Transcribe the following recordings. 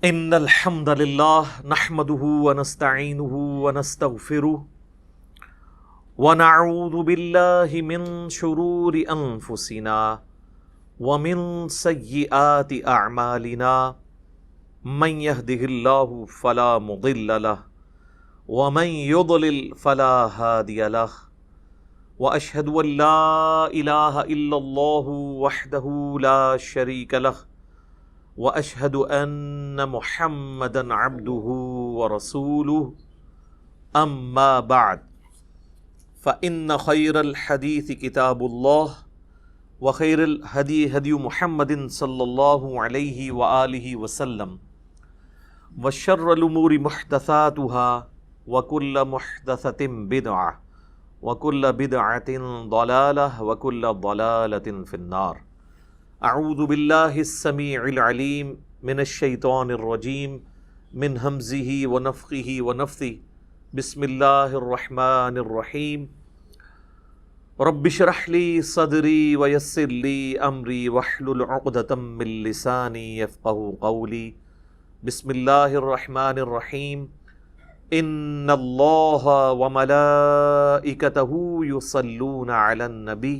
ان الحمد لله نحمده ونستعينه ونستغفره ونعوذ بالله من شرور انفسنا ومن سيئات اعمالنا من يهده الله فلا مضل له ومن يضلل فلا هادي له واشهد ان لا اله الا الله وحده لا شريك له واشهد ان محمدا عبده ورسوله اما بعد فان خير الحديث كتاب الله وخير الهدي هدي محمد صلى الله عليه واله وسلم وشر الامور محدثاتها وكل محدثة بدعة وكل بدعة ضلالة وكل ضلالة في النار. اعوذ باللہ السمیع العلیم من الشیطان الرجیم من ہمزہ ونفخہ ونفثہ بسم اللہ الرحمن الرحیم رب اشرح لی صدری ویسر لی امری واحلل عقدۃ من لسانی یفقہوا قولی. بسم اللہ الرحمن الرحیم ان اللہ وملائکتہ یصلون علی النبی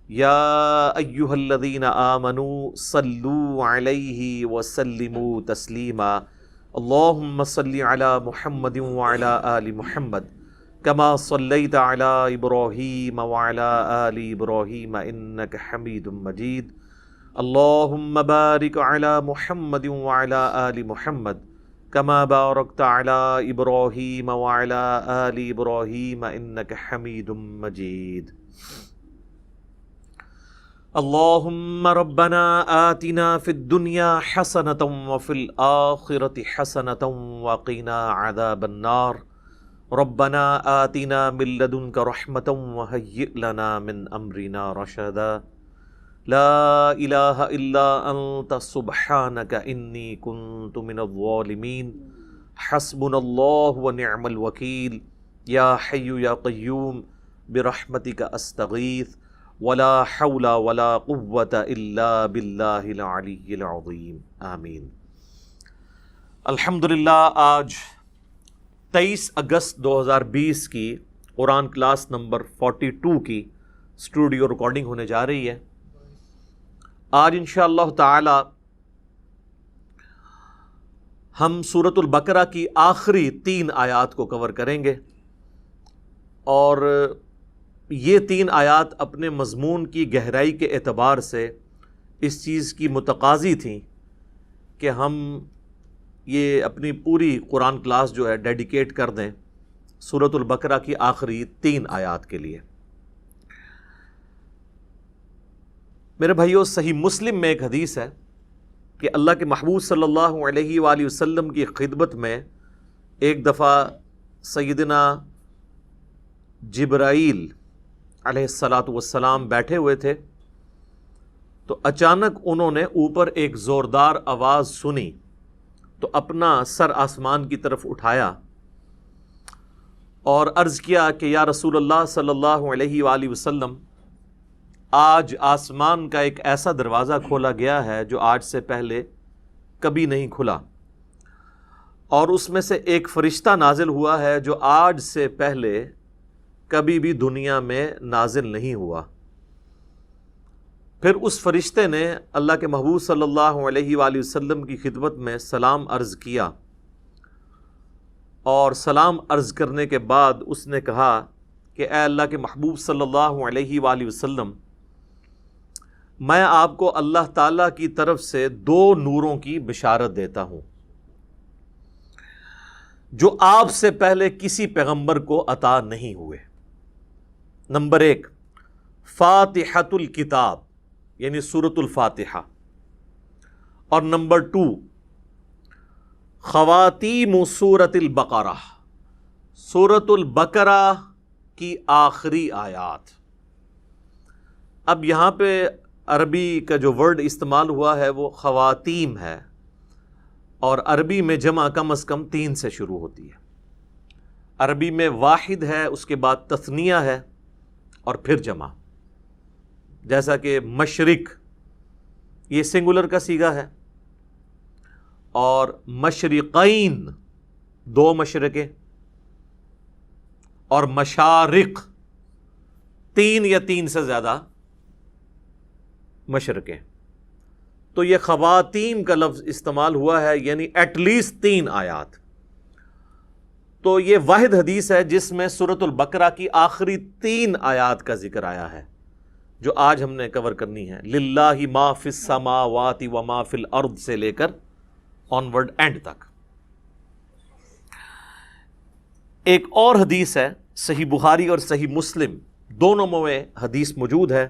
یا ایہا الذین آمنوا صلوا علیہ وسلموا تسلیما. اللہم صلی علی محمد وعلی آل محمد کما صلیت علی ابراہیم وعلی آل ابراہیم انک حمید مجید. اللہم بارک علی محمد وعلی آل محمد کما بارکت علی ابراہیم وعلی آل ابراہیم انک حمید مجید. اللہم ربنا آتنا فی الدنیا حسنة وفی الآخرة حسنة وقنا عذاب النار. ربنا آتنا من لدنک رحمة وہیئ لنا من امرنا رشدا. لا الہ الا انت سبحانک انی کنت من الظالمین. حسبنا اللہ ونعم الوکیل. یا حی یا قیوم برحمتک استغیث ولا حول ولا قوة الا باللہ العلی العظیم. آمین. الحمدللہ آج 23 اگست 2020 کی قرآن کلاس نمبر 42 کی اسٹوڈیو ریکارڈنگ ہونے جا رہی ہے. آج انشاءاللہ تعالی ہم سورۃ البقرہ کی آخری 3 آیات کو کور کریں گے، اور یہ 3 آیات اپنے مضمون کی گہرائی کے اعتبار سے اس چیز کی متقاضی تھیں کہ ہم یہ اپنی پوری قرآن کلاس جو ہے ڈیڈیکیٹ کر دیں سورۃ البقرہ کی آخری 3 آیات کے لیے. میرے بھائیو، صحیح مسلم میں ایک حدیث ہے کہ اللہ کے محبوب صلی اللہ علیہ وآلہ وسلم کی خدمت میں ایک دفعہ سیدنا جبرائیل علیہ السلام بیٹھے ہوئے تھے، تو اچانک انہوں نے اوپر ایک زوردار آواز سنی تو اپنا سر آسمان کی طرف اٹھایا اور عرض کیا کہ یا رسول اللہ صلی اللہ علیہ وآلہ وسلم، آج آسمان کا ایک ایسا دروازہ کھولا گیا ہے جو آج سے پہلے کبھی نہیں کھلا، اور اس میں سے ایک فرشتہ نازل ہوا ہے جو آج سے پہلے کبھی بھی دنیا میں نازل نہیں ہوا. پھر اس فرشتے نے اللہ کے محبوب صلی اللہ علیہ وآلہ وسلم کی خدمت میں سلام عرض کیا، اور سلام عرض کرنے کے بعد اس نے کہا کہ اے اللہ کے محبوب صلی اللہ علیہ وآلہ وسلم، میں آپ کو اللہ تعالیٰ کی طرف سے 2 نوروں کی بشارت دیتا ہوں جو آپ سے پہلے کسی پیغمبر کو عطا نہیں ہوئے. نمبر 1 فاتحۃ الکتاب یعنی سورۃ الفاتحہ، اور نمبر 2 خواتیم سورۃ البقرہ، سورۃ البقرہ کی آخری آیات. اب یہاں پہ عربی کا جو ورڈ استعمال ہوا ہے وہ خواتیم ہے، اور عربی میں جمع کم از کم 3 سے شروع ہوتی ہے. عربی میں واحد ہے، اس کے بعد تثنیہ ہے اور پھر جمع. جیسا کہ مشرق یہ سنگولر کا صیغہ ہے، اور مشرقین 2 مشرقیں اور مشارق 3 یا 3 سے زیادہ مشرقیں. تو یہ خواتین کا لفظ استعمال ہوا ہے، یعنی ایٹ لیسٹ 3 آیات. تو یہ واحد حدیث ہے جس میں سورۃ البقرہ کی آخری 3 آیات کا ذکر آیا ہے، جو آج ہم نے کور کرنی ہے. للہ ما فی السماوات و ما فی الارض سے لے کر آنورڈ اینڈ تک. ایک اور حدیث ہے، صحیح بخاری اور صحیح مسلم دونوں میں حدیث موجود ہے،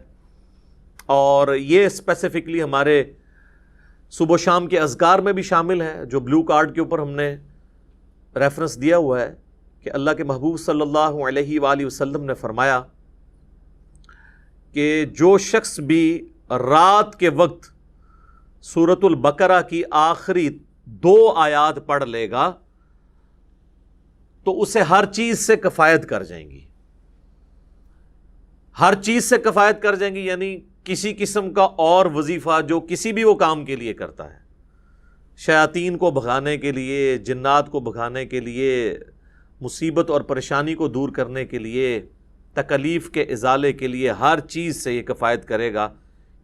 اور یہ اسپیسیفکلی ہمارے صبح و شام کے اذکار میں بھی شامل ہے، جو بلو کارڈ کے اوپر ہم نے ریفرنس دیا ہوا ہے کہ اللہ کے محبوب صلی اللہ علیہ وآلہ وسلم نے فرمایا کہ جو شخص بھی رات کے وقت سورۃ البقرہ کی آخری 2 آیات پڑھ لے گا تو اسے ہر چیز سے کفایت کر جائیں گی. ہر چیز سے کفایت کر جائیں گی یعنی کسی قسم کا اور وظیفہ جو کسی بھی وہ کام کے لیے کرتا ہے، شیاطین کو بھگانے کے لیے، جنات کو بھگانے کے لیے، مصیبت اور پریشانی کو دور کرنے کے لیے، تکلیف کے ازالے کے لیے، ہر چیز سے یہ کفایت کرے گا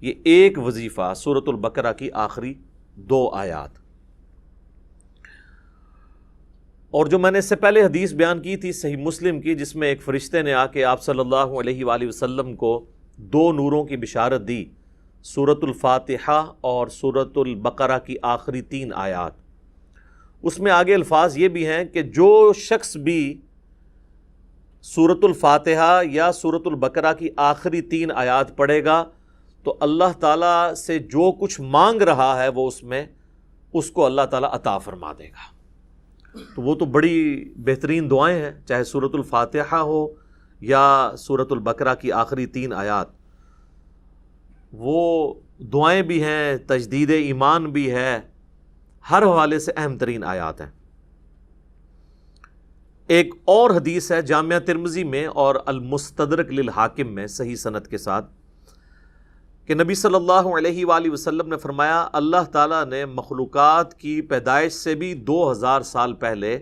یہ ایک وظیفہ سورۃ البقرہ کی آخری 2 آیات. اور جو میں نے اس سے پہلے حدیث بیان کی تھی صحیح مسلم کی، جس میں ایک فرشتے نے آ کے آپ صلی اللہ علیہ وآلہ وسلم کو 2 نوروں کی بشارت دی، سورۃ الفاتحہ اور سورۃ البقرہ کی آخری 3 آیات. اس میں آگے الفاظ یہ بھی ہیں کہ جو شخص بھی سورۃ الفاتحہ یا سورۃ البقرہ کی آخری 3 آیات پڑھے گا تو اللہ تعالیٰ سے جو کچھ مانگ رہا ہے وہ اس کو اللہ تعالیٰ عطا فرما دے گا. تو وہ تو بڑی بہترین دعائیں ہیں، چاہے سورۃ الفاتحہ ہو یا سورۃ البقرہ کی آخری 3 آیات. وہ دعائیں بھی ہیں، تجدید ایمان بھی ہے، ہر حوالے سے اہم ترین آیات ہیں. ایک اور حدیث ہے جامعہ ترمذی میں اور المستدرک للحاکم میں صحیح سند کے ساتھ کہ نبی صلی اللہ علیہ وآلہ وسلم نے فرمایا اللہ تعالیٰ نے مخلوقات کی پیدائش سے بھی 2000 سال پہلے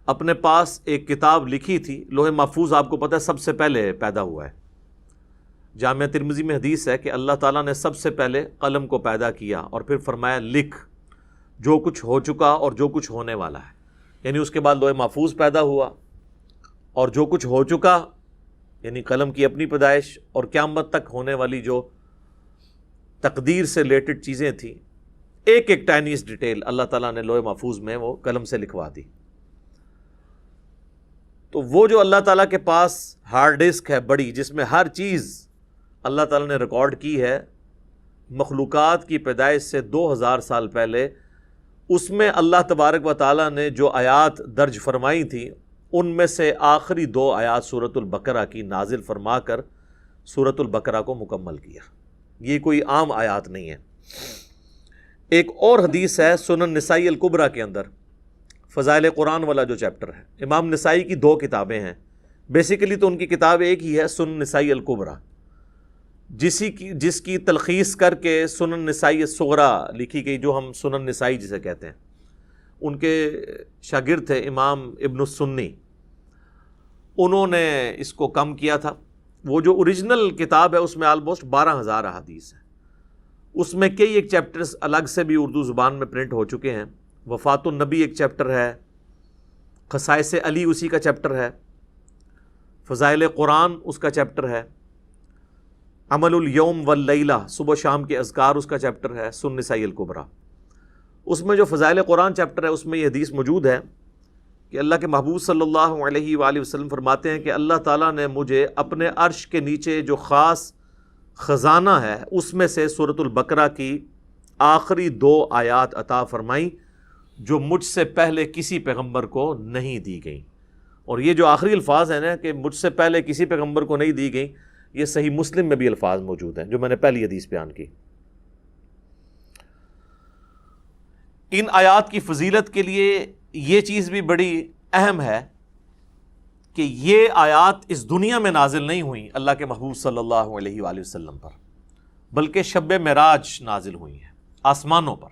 اپنے پاس ایک کتاب لکھی تھی. لوح محفوظ آپ کو پتہ ہے سب سے پہلے پیدا ہوا ہے. جامعہ ترمذی میں حدیث ہے کہ اللہ تعالیٰ نے سب سے پہلے قلم کو پیدا کیا اور پھر فرمایا لکھ جو کچھ ہو چکا اور جو کچھ ہونے والا ہے. یعنی اس کے بعد لوح محفوظ پیدا ہوا اور جو کچھ ہو چکا یعنی قلم کی اپنی پیدائش اور قیامت تک ہونے والی جو تقدیر سے ریلیٹڈ چیزیں تھیں، ایک ایک ٹائنیس ڈیٹیل اللہ تعالیٰ نے لوح محفوظ میں وہ قلم سے لکھوا دی. تو وہ جو اللہ تعالیٰ کے پاس ہارڈ ڈسک ہے بڑی، جس میں ہر چیز اللہ تعالیٰ نے ریکارڈ کی ہے مخلوقات کی پیدائش سے 2000 سال پہلے، اس میں اللہ تبارک و تعالیٰ نے جو آیات درج فرمائی تھیں ان میں سے آخری 2 آیات سورۃ البقرہ کی نازل فرما کر سورۃ البقرہ کو مکمل کیا. یہ کوئی عام آیات نہیں ہے. ایک اور حدیث ہے سنن نسائی الکبریٰ کے اندر، فضائل قرآن والا جو چیپٹر ہے. امام نسائی کی 2 کتابیں ہیں، بیسیکلی تو ان کی کتاب ایک ہی ہے سنن نسائی الکبریٰ، جس کی تلخیص کر کے سنن نسائی الصغریٰ لکھی گئی، جو ہم سنن نسائی جسے کہتے ہیں. ان کے شاگرد تھے امام ابن السنی، انہوں نے اس کو کم کیا تھا. وہ جو اوریجنل کتاب ہے اس میں آلموسٹ 12,000 احادیث ہیں. اس میں کئی ایک چیپٹرز الگ سے بھی اردو زبان میں پرنٹ ہو چکے ہیں. وفات النبی ایک چیپٹر ہے، خصائص علی اسی کا چیپٹر ہے، فضائل قرآن اس کا چیپٹر ہے، عمل الیوم واللیلہ صبح شام کے اذکار اس کا چیپٹر ہے، سنن نسائی الکبریٰ. اس میں جو فضائل قرآن چیپٹر ہے اس میں یہ حدیث موجود ہے کہ اللہ کے محبوب صلی اللہ علیہ وآلہ وسلم فرماتے ہیں کہ اللہ تعالیٰ نے مجھے اپنے عرش کے نیچے جو خاص خزانہ ہے اس میں سے سورۃ البقرہ کی آخری 2 آیات عطا فرمائیں جو مجھ سے پہلے کسی پیغمبر کو نہیں دی گئیں. اور یہ جو آخری الفاظ ہیں نا کہ مجھ سے پہلے کسی پیغمبر کو نہیں دی گئیں، یہ صحیح مسلم میں بھی الفاظ موجود ہیں جو میں نے پہلی حدیث بیان کی. ان آیات کی فضیلت کے لیے یہ چیز بھی بڑی اہم ہے کہ یہ آیات اس دنیا میں نازل نہیں ہوئیں اللہ کے محبوب صلی اللہ علیہ وآلہ وسلم پر، بلکہ شب معراج نازل ہوئی ہیں آسمانوں پر.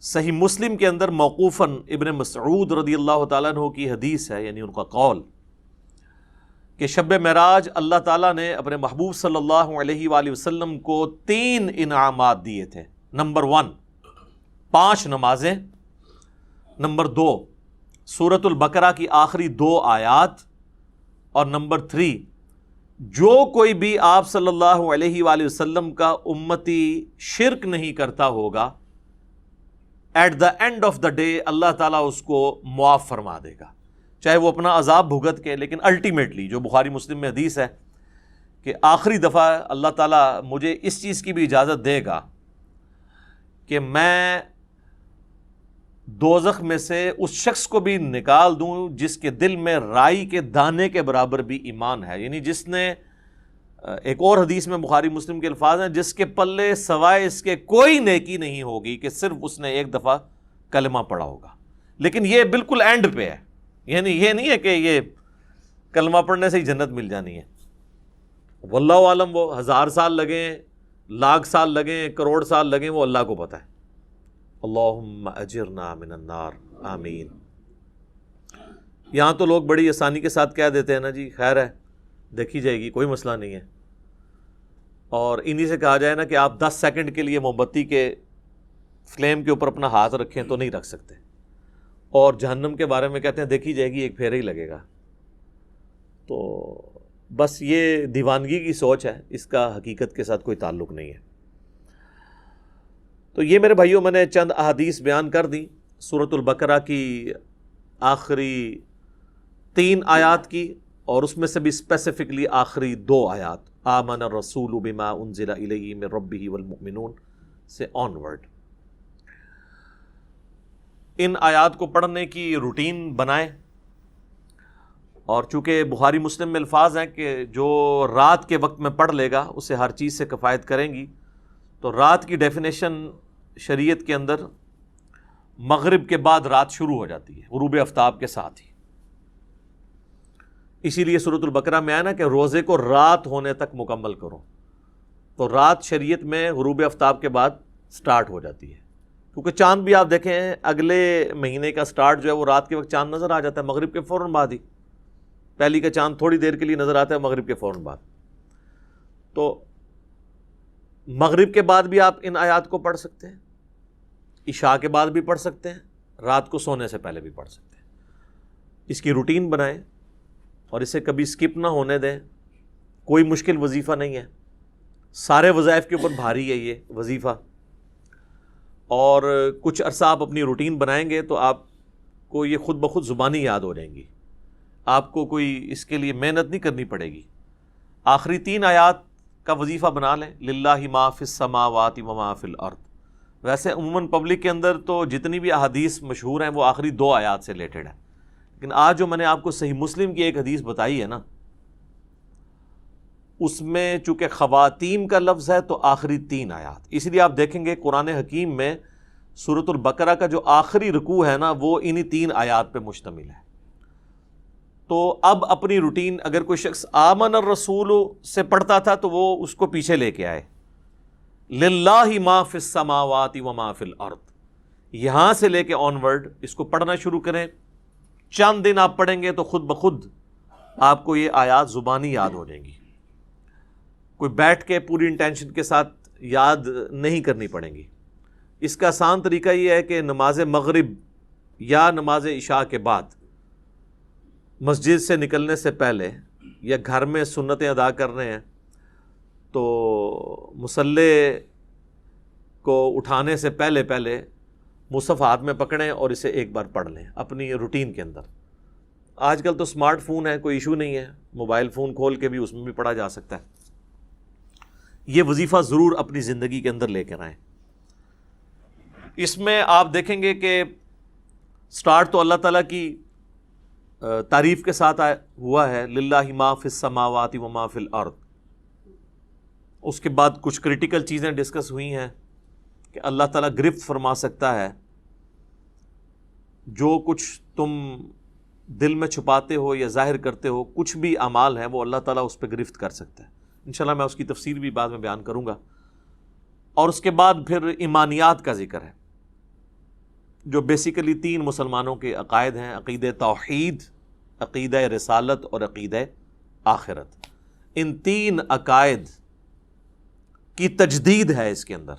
صحیح مسلم کے اندر موقوفاً ابن مسعود رضی اللہ تعالیٰ عنہ کی حدیث ہے، یعنی ان کا قول، کہ شب معراج اللہ تعالیٰ نے اپنے محبوب صلی اللہ علیہ وآلہ وسلم کو 3 انعامات دیے تھے۔ نمبر 1 5 نمازیں، نمبر 2 سورۃ البقرہ کی آخری 2 آیات، اور نمبر 3 جو کوئی بھی آپ صلی اللہ علیہ وآلہ وسلم کا امتی شرک نہیں کرتا ہوگا، at the end of the day Allah تعالیٰ اس کو معاف فرما دے گا، چاہے وہ اپنا عذاب بھگت کے، لیکن الٹیمیٹلی جو بخاری مسلم میں حدیث ہے کہ آخری دفعہ اللہ تعالیٰ مجھے اس چیز کی بھی اجازت دے گا کہ میں دوزخ میں سے اس شخص کو بھی نکال دوں جس کے دل میں رائی کے دانے کے برابر بھی ایمان ہے، یعنی جس نے، ایک اور حدیث میں بخاری مسلم کے الفاظ ہیں، جس کے پلے سوائے اس کے کوئی نیکی نہیں ہوگی کہ صرف اس نے ایک دفعہ کلمہ پڑھا ہوگا۔ لیکن یہ بالکل اینڈ پہ ہے، یعنی یہ نہیں ہے کہ یہ کلمہ پڑھنے سے ہی جنت مل جانی ہے۔ واللہ عالم، وہ 1000 سال لگیں، لاکھ سال لگیں، کروڑ سال لگیں، وہ اللہ کو پتہ ہے۔ اللہم اجرنا من النار، آمین۔ یہاں تو لوگ بڑی آسانی کے ساتھ کہہ دیتے ہیں نا جی خیر ہے، دیکھی جائے گی، کوئی مسئلہ نہیں ہے، اور انہی سے کہا جائے نا کہ آپ 10 سیکنڈ کے لیے موم بتی کے فلیم کے اوپر اپنا ہاتھ رکھیں تو نہیں رکھ سکتے، اور جہنم کے بارے میں کہتے ہیں دیکھی جائے گی، ایک پھیرا ہی لگے گا۔ تو بس یہ دیوانگی کی سوچ ہے، اس کا حقیقت کے ساتھ کوئی تعلق نہیں ہے۔ تو یہ میرے بھائیوں، میں نے چند احادیث بیان کر دی سورۃ البقرہ کی آخری 3 آیات کی، اور اس میں سے بھی اسپیسیفکلی آخری 2 آیات، آمن الرسول بما انزل الیہ من ربہ والمؤمنون سے آنورڈ۔ ان آیات کو پڑھنے کی روٹین بنائیں، اور چونکہ بخاری مسلم میں الفاظ ہیں کہ جو رات کے وقت میں پڑھ لے گا اسے ہر چیز سے کفایت کریں گی، تو رات کی ڈیفینیشن شریعت کے اندر مغرب کے بعد رات شروع ہو جاتی ہے، غروب آفتاب کے ساتھ ہی۔ اسی لیے سورۃ البقرہ میں آیا نا کہ روزے کو رات ہونے تک مکمل کرو، تو رات شریعت میں غروب آفتاب کے بعد سٹارٹ ہو جاتی ہے، کیونکہ چاند بھی آپ دیکھیں اگلے مہینے کا سٹارٹ جو ہے وہ رات کے وقت چاند نظر آ جاتا ہے، مغرب کے فوراً بعد ہی۔ پہلی کا چاند تھوڑی دیر کے لیے نظر آتا ہے مغرب کے فوراً بعد، تو مغرب کے بعد بھی آپ ان آیات کو پڑھ سکتے ہیں، عشاء کے بعد بھی پڑھ سکتے ہیں، رات کو سونے سے پہلے بھی پڑھ سکتے ہیں۔ اس کی روٹین بنائیں اور اسے کبھی سکپ نہ ہونے دیں۔ کوئی مشکل وظیفہ نہیں ہے، سارے وظائف کے اوپر بھاری ہے یہ وظیفہ، اور کچھ عرصہ آپ اپنی روٹین بنائیں گے تو آپ کو یہ خود بخود زبانی یاد ہو جائیں گی، آپ کو کوئی اس کے لیے محنت نہیں کرنی پڑے گی۔ آخری 3 آیات کا وظیفہ بنا لیں، للہ ما فی السماوات و ما فی الارض۔ ویسے عموماً پبلک کے اندر تو جتنی بھی احادیث مشہور ہیں وہ آخری 2 آیات سے ریلیٹڈ ہیں، لیکن آج جو میں نے آپ کو صحیح مسلم کی ایک حدیث بتائی ہے نا، اس میں چونکہ خواتین کا لفظ ہے تو آخری 3 آیات، اس لیے آپ دیکھیں گے قرآن حکیم میں سورۃ البقرہ کا جو آخری رکوع ہے نا وہ انہی 3 آیات پہ مشتمل ہے۔ تو اب اپنی روٹین، اگر کوئی شخص آمن الرسول سے پڑھتا تھا تو وہ اس کو پیچھے لے کے آئے، للہ ما فی السماوات و ما فی الارض، یہاں سے لے کے آنورڈ اس کو پڑھنا شروع کریں۔ چند دن آپ پڑھیں گے تو خود بخود آپ کو یہ آیات زبانی یاد ہو جائیں گی، کوئی بیٹھ کے پوری انٹینشن کے ساتھ یاد نہیں کرنی پڑیں گی۔ اس کا آسان طریقہ یہ ہے کہ نماز مغرب یا نماز عشاء کے بعد مسجد سے نکلنے سے پہلے یا گھر میں سنتیں ادا کر رہے ہیں تو مصلی کو اٹھانے سے پہلے مصحف ہاتھ میں پکڑیں اور اسے ایک بار پڑھ لیں اپنی روٹین کے اندر۔ آج کل تو اسمارٹ فون ہے، کوئی ایشو نہیں ہے، موبائل فون کھول کے بھی اس میں بھی پڑھا جا سکتا ہے۔ یہ وظیفہ ضرور اپنی زندگی کے اندر لے کر آئیں۔ اس میں آپ دیکھیں گے کہ سٹارٹ تو اللہ تعالیٰ کی تعریف کے ساتھ ہوا ہے، للہ ما فی السماوات و ما فی الارض۔ اس کے بعد کچھ کریٹیکل چیزیں ڈسکس ہوئی ہیں کہ اللہ تعالیٰ گرفت فرما سکتا ہے، جو کچھ تم دل میں چھپاتے ہو یا ظاہر کرتے ہو، کچھ بھی اعمال ہیں وہ اللہ تعالیٰ اس پہ گرفت کر سکتا ہے۔ انشاءاللہ میں اس کی تفسیر بھی بعد میں بیان کروں گا۔ اور اس کے بعد پھر ایمانیات کا ذکر ہے جو بیسیکلی 3 مسلمانوں کے عقائد ہیں، عقیدہ توحید، عقیدہ رسالت اور عقیدہ آخرت. ان 3 عقائد کی تجدید ہے اس کے اندر.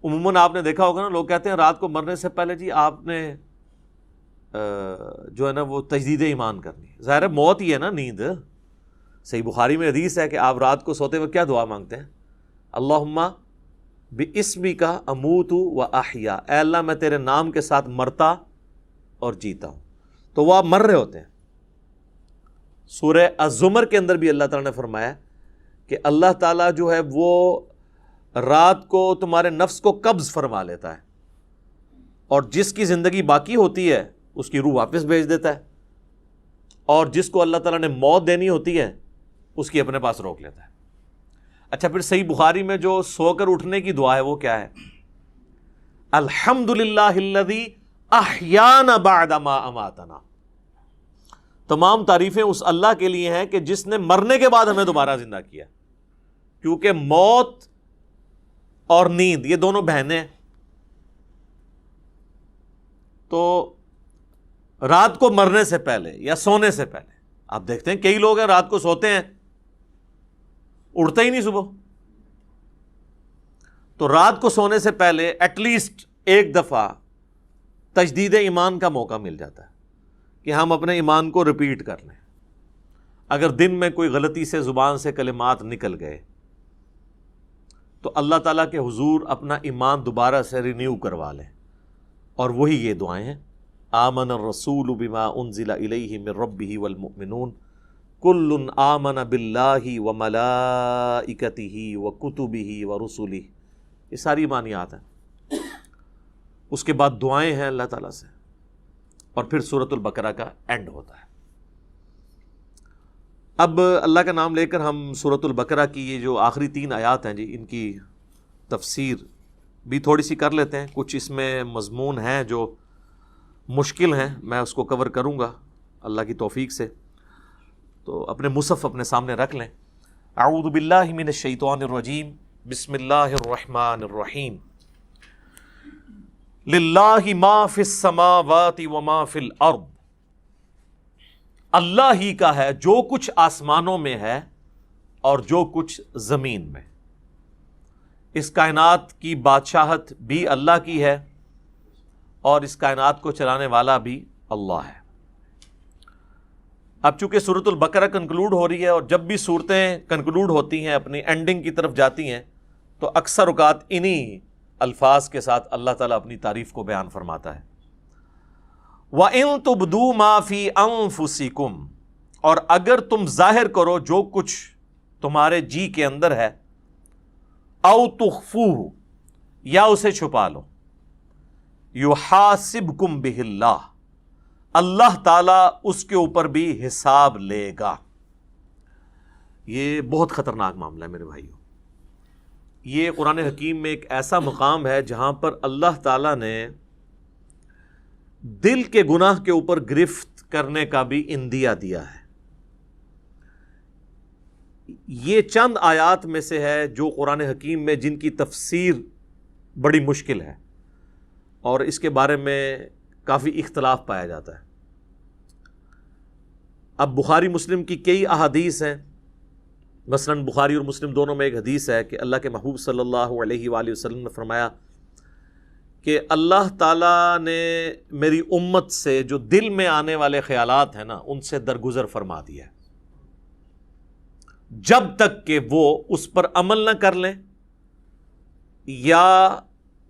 عموماً آپ نے دیکھا ہوگا نا، لوگ کہتے ہیں رات کو مرنے سے پہلے جی آپ نے جو ہے نا وہ تجدید ایمان کرنی ہے. ظاہر ہے موت ہی ہے نا، نیند. صحیح بخاری میں حدیث ہے کہ آپ رات کو سوتے ہوئے کیا دعا مانگتے ہیں؟ اللہم بِاسْمِکَ اموت و احیا، اے اللہ میں تیرے نام کے ساتھ مرتا اور جیتا ہوں. تو وہ آپ مر رہے ہوتے ہیں. سورہ الزمر کے اندر بھی اللہ تعالیٰ نے فرمایا کہ اللہ تعالیٰ جو ہے وہ رات کو تمہارے نفس کو قبض فرما لیتا ہے، اور جس کی زندگی باقی ہوتی ہے اس کی روح واپس بھیج دیتا ہے، اور جس کو اللہ تعالیٰ نے موت دینی ہوتی ہے اس کی اپنے پاس روک لیتا ہے. اچھا، پھر صحیح بخاری میں جو سو کر اٹھنے کی دعا ہے وہ کیا ہے؟ الحمدللہ الذی احیانا بعد ما اماتنا. تمام تعریفیں اس اللہ کے لیے ہیں کہ جس نے مرنے کے بعد ہمیں دوبارہ زندہ کیا. کیونکہ موت اور نیند یہ دونوں بہنیں ہیں. تو رات کو مرنے سے پہلے یا سونے سے پہلے آپ دیکھتے ہیں کئی لوگ ہیں رات کو سوتے ہیں اڑتا ہی نہیں صبح. تو رات کو سونے سے پہلے ایٹ لیسٹ ایک دفعہ تجدید ایمان کا موقع مل جاتا ہے کہ ہم اپنے ایمان کو ریپیٹ کر لیں. اگر دن میں کوئی غلطی سے زبان سے کلمات نکل گئے تو اللہ تعالیٰ کے حضور اپنا ایمان دوبارہ سے رینیو کروا لیں. اور وہی یہ دعائیں ہیں: آمن الرسول بما انزل الیہ من ربہ والمؤمنون کل آمن باللہ وملائکتہ وکتبہ ورسلہ. یہ ساری ایمانیات ہیں. اس کے بعد دعائیں ہیں اللہ تعالیٰ سے، اور پھر سورۃ البقرہ کا اینڈ ہوتا ہے. اب اللہ کا نام لے کر ہم سورۃ البقرہ کی یہ جو آخری 3 آیات ہیں جی، ان کی تفسیر بھی تھوڑی سی کر لیتے ہیں. کچھ اس میں مضمون ہیں جو مشکل ہیں، میں اس کو کور کروں گا اللہ کی توفیق سے. تو اپنے مصحف اپنے سامنے رکھ لیں. اعوذ باللہ من الشیطان الرجیم، بسم اللہ الرحمن الرحیم. للہ ما فی السماوات وما فی الارض. اللہ ہی کا ہے جو کچھ آسمانوں میں ہے اور جو کچھ زمین میں. اس کائنات کی بادشاہت بھی اللہ کی ہے اور اس کائنات کو چلانے والا بھی اللہ ہے. اب چونکہ سورۃ البقرہ کنکلوڈ ہو رہی ہے، اور جب بھی صورتیں کنکلوڈ ہوتی ہیں اپنی اینڈنگ کی طرف جاتی ہیں تو اکثر اوقات انہی الفاظ کے ساتھ اللہ تعالیٰ اپنی تعریف کو بیان فرماتا ہے. وَإِن تُبْدُوا مَا فِي أَنفُسِكُمْ، اور اگر تم ظاہر کرو جو کچھ تمہارے جی کے اندر ہے، أَوْ تُخْفُوهُ، یا اسے چھپا لو، يُحَاسِبْكُمْ بِهِ اللَّهُ، اللہ تعالیٰ اس کے اوپر بھی حساب لے گا. یہ بہت خطرناک معاملہ ہے میرے بھائیوں. یہ قرآن حکیم میں ایک ایسا مقام ہے جہاں پر اللہ تعالیٰ نے دل کے گناہ کے اوپر گرفت کرنے کا بھی اندیہ دیا ہے. یہ چند آیات میں سے ہے جو قرآن حکیم میں جن کی تفسیر بڑی مشکل ہے اور اس کے بارے میں کافی اختلاف پایا جاتا ہے. اب بخاری مسلم کی کئی احادیث ہیں. مثلا بخاری اور مسلم دونوں میں ایک حدیث ہے کہ اللہ کے محبوب صلی اللہ علیہ وآلہ وسلم نے فرمایا کہ اللہ تعالیٰ نے میری امت سے جو دل میں آنے والے خیالات ہیں نا ان سے درگزر فرما دیا ہے، جب تک کہ وہ اس پر عمل نہ کر لیں یا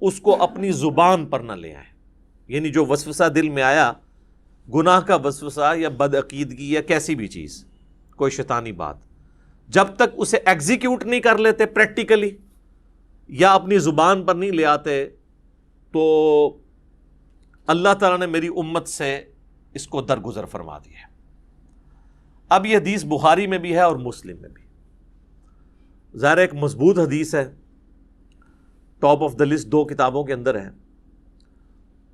اس کو اپنی زبان پر نہ لے آئیں. یعنی جو وسوسہ دل میں آیا، گناہ کا وسوسہ یا بدعقیدگی یا کیسی بھی چیز، کوئی شیطانی بات، جب تک اسے ایگزیکیوٹ نہیں کر لیتے پریکٹیکلی یا اپنی زبان پر نہیں لے آتے، تو اللہ تعالیٰ نے میری امت سے اس کو درگزر فرما دیا ہے. اب یہ حدیث بخاری میں بھی ہے اور مسلم میں بھی. ظاہر ایک مضبوط حدیث ہے، ٹاپ آف دا لسٹ 2 کتابوں کے اندر ہے.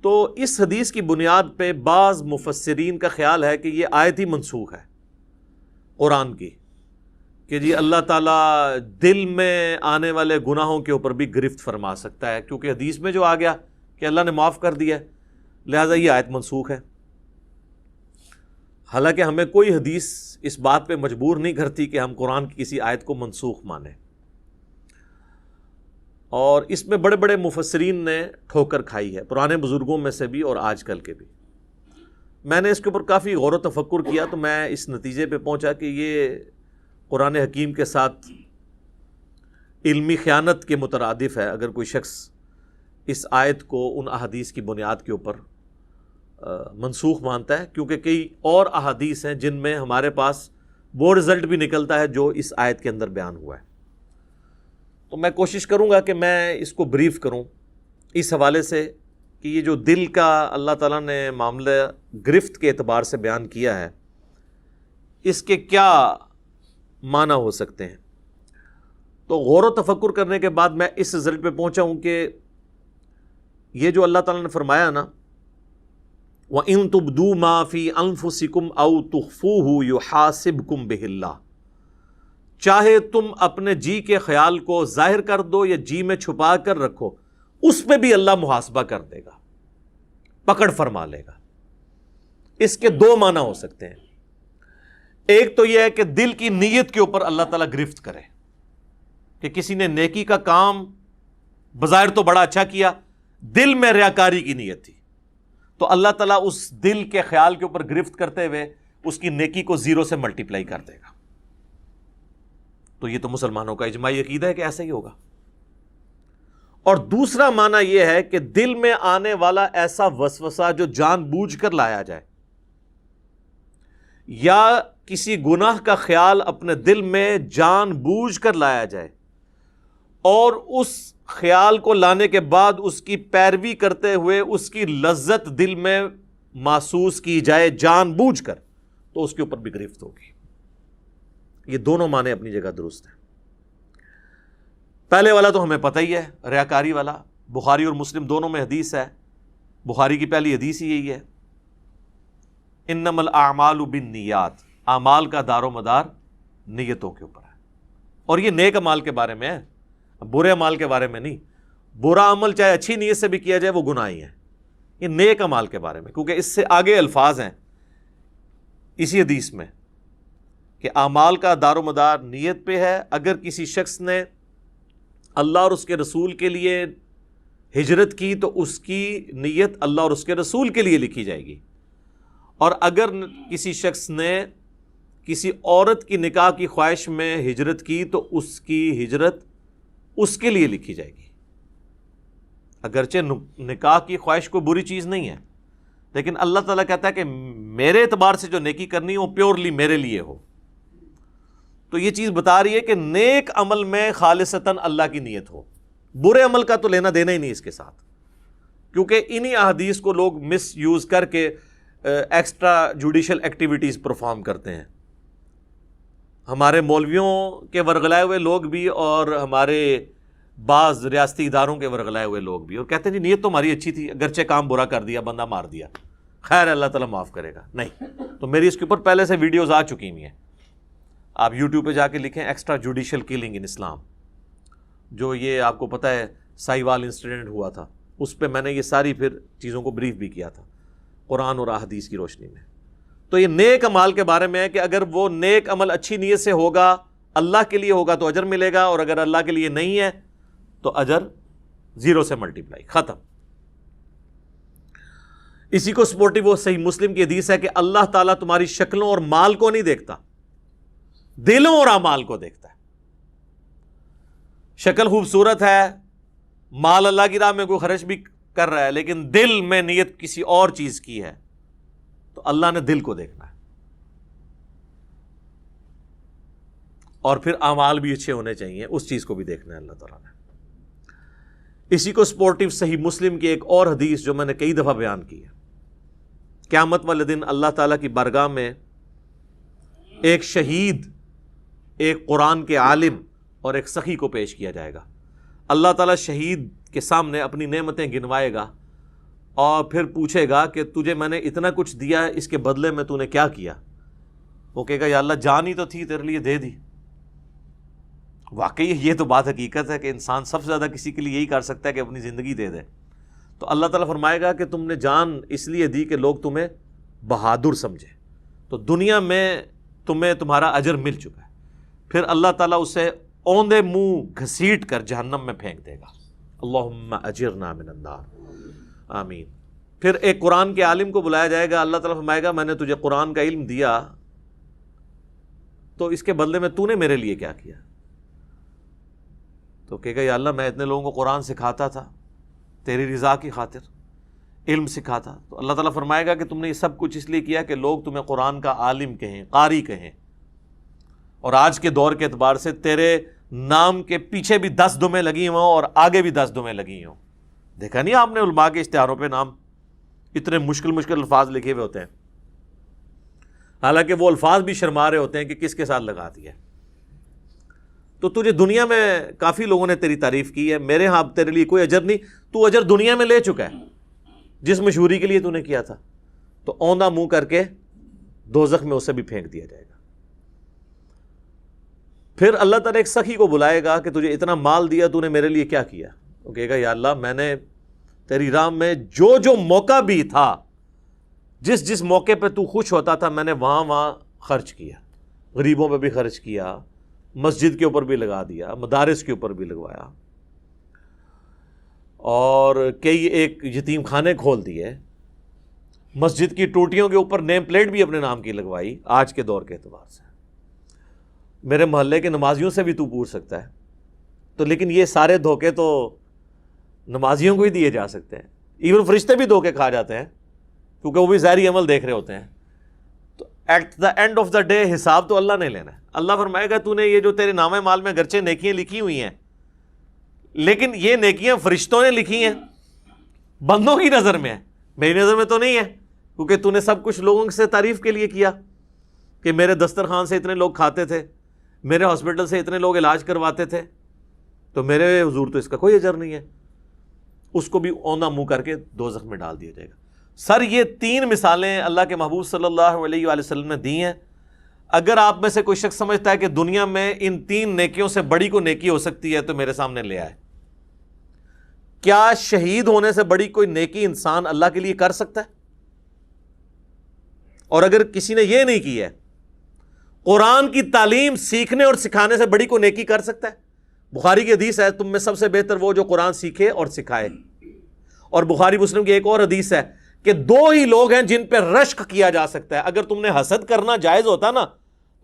تو اس حدیث کی بنیاد پہ بعض مفسرین کا خیال ہے کہ یہ آیت ہی منسوخ ہے قرآن کی، کہ جی اللہ تعالیٰ دل میں آنے والے گناہوں کے اوپر بھی گرفت فرما سکتا ہے، کیونکہ حدیث میں جو آ گیا کہ اللہ نے معاف کر دیا ہے لہٰذا یہ آیت منسوخ ہے، حالانکہ ہمیں کوئی حدیث اس بات پہ مجبور نہیں کرتی کہ ہم قرآن کی کسی آیت کو منسوخ مانیں، اور اس میں بڑے بڑے مفسرین نے ٹھوکر کھائی ہے، پرانے بزرگوں میں سے بھی اور آج کل کے بھی۔ میں نے اس کے اوپر کافی غور و تفکر کیا تو میں اس نتیجے پہ پہنچا کہ یہ قرآن حکیم کے ساتھ علمی خیانت کے مترادف ہے اگر کوئی شخص اس آیت کو ان احادیث کی بنیاد کے اوپر منسوخ مانتا ہے، کیونکہ کئی اور احادیث ہیں جن میں ہمارے پاس وہ رزلٹ بھی نکلتا ہے جو اس آیت کے اندر بیان ہوا ہے۔ تو میں کوشش کروں گا کہ میں اس کو بریف کروں اس حوالے سے کہ یہ جو دل کا اللہ تعالیٰ نے معاملہ گرفت کے اعتبار سے بیان کیا ہے اس کے کیا معنی ہو سکتے ہیں۔ تو غور و تفکر کرنے کے بعد میں اس رزلٹ پہ پہنچا ہوں کہ یہ جو اللہ تعالیٰ نے فرمایا نا وَإِن تُبْدُوا مَا فِي أَنفُسِكُمْ أَوْ تُخْفُوهُ يُحَاسِبْكُمْ بِهِ اللَّهُ، چاہے تم اپنے جی کے خیال کو ظاہر کر دو یا جی میں چھپا کر رکھو، اس پہ بھی اللہ محاسبہ کر دے گا، پکڑ فرما لے گا۔ اس کے دو معنی ہو سکتے ہیں، ایک تو یہ ہے کہ دل کی نیت کے اوپر اللہ تعالیٰ گرفت کرے کہ کسی نے نیکی کا کام بظاہر تو بڑا اچھا کیا، دل میں ریاکاری کی نیت تھی، تو اللہ تعالیٰ اس دل کے خیال کے اوپر گرفت کرتے ہوئے اس کی نیکی کو زیرو سے ملٹیپلائی کر دے گا۔ تو یہ تو مسلمانوں کا اجماعی عقیدہ ہے کہ ایسا ہی ہوگا۔ اور دوسرا معنی یہ ہے کہ دل میں آنے والا ایسا وسوسہ جو جان بوجھ کر لایا جائے یا کسی گناہ کا خیال اپنے دل میں جان بوجھ کر لایا جائے اور اس خیال کو لانے کے بعد اس کی پیروی کرتے ہوئے اس کی لذت دل میں محسوس کی جائے جان بوجھ کر، تو اس کے اوپر بھی گرفت ہوگی۔ یہ دونوں معنی اپنی جگہ درست ہیں۔ پہلے والا تو ہمیں پتہ ہی ہے، ریاکاری والا، بخاری اور مسلم دونوں میں حدیث ہے، بخاری کی پہلی حدیث ہی یہی ہے، انما الاعمال بالنیات، اعمال کا دار و مدار نیتوں کے اوپر ہے، اور یہ نیک اعمال کے بارے میں ہے، برے اعمال کے بارے میں نہیں۔ برا عمل چاہے اچھی نیت سے بھی کیا جائے وہ گناہ ہی ہے، یہ نیک اعمال کے بارے میں، کیونکہ اس سے آگے الفاظ ہیں اسی حدیث میں کہ اعمال کا دار و مدار نیت پہ ہے۔ اگر کسی شخص نے اللہ اور اس کے رسول کے لیے ہجرت کی تو اس کی نیت اللہ اور اس کے رسول کے لیے لکھی جائے گی، اور اگر کسی شخص نے کسی عورت کی نکاح کی خواہش میں ہجرت کی تو اس کی ہجرت اس کے لیے لکھی جائے گی۔ اگرچہ نکاح کی خواہش کوئی بری چیز نہیں ہے، لیکن اللہ تعالیٰ کہتا ہے کہ میرے اعتبار سے جو نیکی کرنی ہو پیورلی میرے لیے ہو۔ تو یہ چیز بتا رہی ہے کہ نیک عمل میں خالصتاً اللہ کی نیت ہو، برے عمل کا تو لینا دینا ہی نہیں اس کے ساتھ، کیونکہ انہی احادیث کو لوگ مس یوز کر کے ایکسٹرا جوڈیشل ایکٹیویٹیز پرفارم کرتے ہیں۔ ہمارے مولویوں کے ورغلائے ہوئے لوگ بھی اور ہمارے بعض ریاستی اداروں کے ورغلائے ہوئے لوگ بھی، اور کہتے ہیں جی نیت تو ہماری اچھی تھی، اگرچہ کام برا کر دیا، بندہ مار دیا، خیر اللہ تعالیٰ معاف کرے گا۔ نہیں، تو میری اس کے اوپر پہلے سے ویڈیوز آ چکی ہوئی ہیں، آپ یوٹیوب پہ جا کے لکھیں ایکسٹرا جوڈیشل کلنگ ان اسلام، جو یہ آپ کو پتہ ہے سائیوال انسیڈنٹ ہوا تھا، اس پہ میں نے یہ ساری پھر چیزوں کو بریف بھی کیا تھا قرآن اور احادیث کی روشنی میں۔ تو یہ نیک عمل کے بارے میں ہے کہ اگر وہ نیک عمل اچھی نیت سے ہوگا، اللہ کے لیے ہوگا تو اجر ملے گا، اور اگر اللہ کے لیے نہیں ہے تو اجر زیرو سے ملٹیپلائی، ختم۔ اسی کو سپورٹو وہ صحیح مسلم کی حدیث ہے کہ اللہ تعالیٰ تمہاری شکلوں اور مال کو نہیں دیکھتا، دلوں اور اعمال کو دیکھتا ہے۔ شکل خوبصورت ہے، مال اللہ کی راہ میں کوئی خرچ بھی کر رہا ہے، لیکن دل میں نیت کسی اور چیز کی ہے تو اللہ نے دل کو دیکھنا ہے، اور پھر اعمال بھی اچھے ہونے چاہیے، اس چیز کو بھی دیکھنا ہے اللہ تعالیٰ نے۔ اسی کو سپورٹو صحیح مسلم کی ایک اور حدیث جو میں نے کئی دفعہ بیان کی ہے، قیامت والے دن اللہ تعالیٰ کی بارگاہ میں ایک شہید، ایک قرآن کے عالم اور ایک سخی کو پیش کیا جائے گا۔ اللہ تعالیٰ شہید کے سامنے اپنی نعمتیں گنوائے گا اور پھر پوچھے گا کہ تجھے میں نے اتنا کچھ دیا، اس کے بدلے میں تو نے کیا کیا؟ وہ کہے گا یا اللہ جان ہی تو تھی تیرے لیے دے دی۔ واقعی یہ تو بات حقیقت ہے کہ انسان سب سے زیادہ کسی کے لیے یہی کر سکتا ہے کہ اپنی زندگی دے دے۔ تو اللہ تعالیٰ فرمائے گا کہ تم نے جان اس لیے دی کہ لوگ تمہیں بہادر سمجھے، تو دنیا میں تمہیں تمہارا اجر مل چکا ہے، پھر اللہ تعالیٰ اسے اوندے منہ گھسیٹ کر جہنم میں پھینک دے گا۔ اللہم اجرنا من النار، آمین۔ پھر ایک قرآن کے عالم کو بلایا جائے گا، اللہ تعالیٰ فرمائے گا میں نے تجھے قرآن کا علم دیا تو اس کے بدلے میں تو نے میرے لیے کیا کیا؟ تو کہے گا یا اللہ میں اتنے لوگوں کو قرآن سکھاتا تھا تیری رضا کی خاطر، علم سکھاتا۔ تو اللہ تعالیٰ فرمائے گا کہ تم نے یہ سب کچھ اس لیے کیا کہ لوگ تمہیں قرآن کا عالم کہیں، قاری کہیں، اور آج کے دور کے اعتبار سے تیرے نام کے پیچھے بھی 10 دمیں لگی ہوں اور آگے بھی 10 دمیں لگی ہوں۔ دیکھا نہیں آپ نے علماء کے اشتہاروں پہ نام اتنے مشکل الفاظ لکھے ہوئے ہوتے ہیں، حالانکہ وہ الفاظ بھی شرما رہے ہوتے ہیں کہ کس کے ساتھ لگا دیا۔ تو تجھے دنیا میں کافی لوگوں نے تیری تعریف کی ہے، میرے ہاں تیرے لیے کوئی اجر نہیں، تو اجر دنیا میں لے چکا ہے جس مشہوری کے لیے تو نے کیا تھا، تو اوندا منہ کر کے دوزخ میں اسے بھی پھینک دیا جائے گا۔ پھر اللہ تعالیٰ ایک سخی کو بلائے گا کہ تجھے اتنا مال دیا، تو نے میرے لیے کیا کیا؟ وہ کہے گا یا اللہ میں نے تیری راہ میں جو جو موقع بھی تھا، جس جس موقع پہ تو خوش ہوتا تھا میں نے وہاں وہاں خرچ کیا، غریبوں پہ بھی خرچ کیا، مسجد کے اوپر بھی لگا دیا، مدارس کے اوپر بھی لگوایا، اور کئی ایک یتیم خانے کھول دیے، مسجد کی ٹوٹیوں کے اوپر نیم پلیٹ بھی اپنے نام کی لگوائی۔ آج کے دور کے اعتبار سے میرے محلے کے نمازیوں سے بھی تو پوچھ سکتا ہے، تو لیکن یہ سارے دھوکے تو نمازیوں کو ہی دیے جا سکتے ہیں، ایون فرشتے بھی دھوکے کھا جاتے ہیں کیونکہ وہ بھی ظاہری عمل دیکھ رہے ہوتے ہیں۔ تو at the end of the day حساب تو اللہ نے لینا ہے۔ اللہ فرمائے گا تو نے یہ جو تیرے نامہ مال میں گرچہ نیکیاں لکھی ہوئی ہیں، لیکن یہ نیکیاں فرشتوں نے لکھی ہیں، بندوں کی نظر میں ہے، میری نظر میں تو نہیں ہے، کیونکہ تو نے سب کچھ لوگوں سے تعریف کے لیے کیا کہ میرے دسترخوان سے اتنے لوگ کھاتے تھے، میرے ہاسپٹل سے اتنے لوگ علاج کرواتے تھے، تو میرے حضور تو اس کا کوئی اجر نہیں ہے۔ اس کو بھی اوندا منہ کر کے دوزخ میں ڈال دیا جائے گا۔ سر یہ 3 مثالیں اللہ کے محبوب صلی اللہ علیہ وآلہ وسلم نے دی ہیں۔ اگر آپ میں سے کوئی شخص سمجھتا ہے کہ دنیا میں ان 3 نیکیوں سے بڑی کوئی نیکی ہو سکتی ہے تو میرے سامنے لے آئے۔ کیا شہید ہونے سے بڑی کوئی نیکی انسان اللہ کے لیے کر سکتا ہے؟ اور اگر کسی نے یہ نہیں کی ہے، قرآن کی تعلیم سیکھنے اور سکھانے سے بڑی کوئی نیکی کر سکتا ہے؟ بخاری کی حدیث ہے تم میں سب سے بہتر وہ جو قرآن سیکھے اور سکھائے، اور بخاری مسلم کی ایک اور حدیث ہے کہ 2 ہی لوگ ہیں جن پہ رشک کیا جا سکتا ہے۔ اگر تم نے حسد کرنا جائز ہوتا نا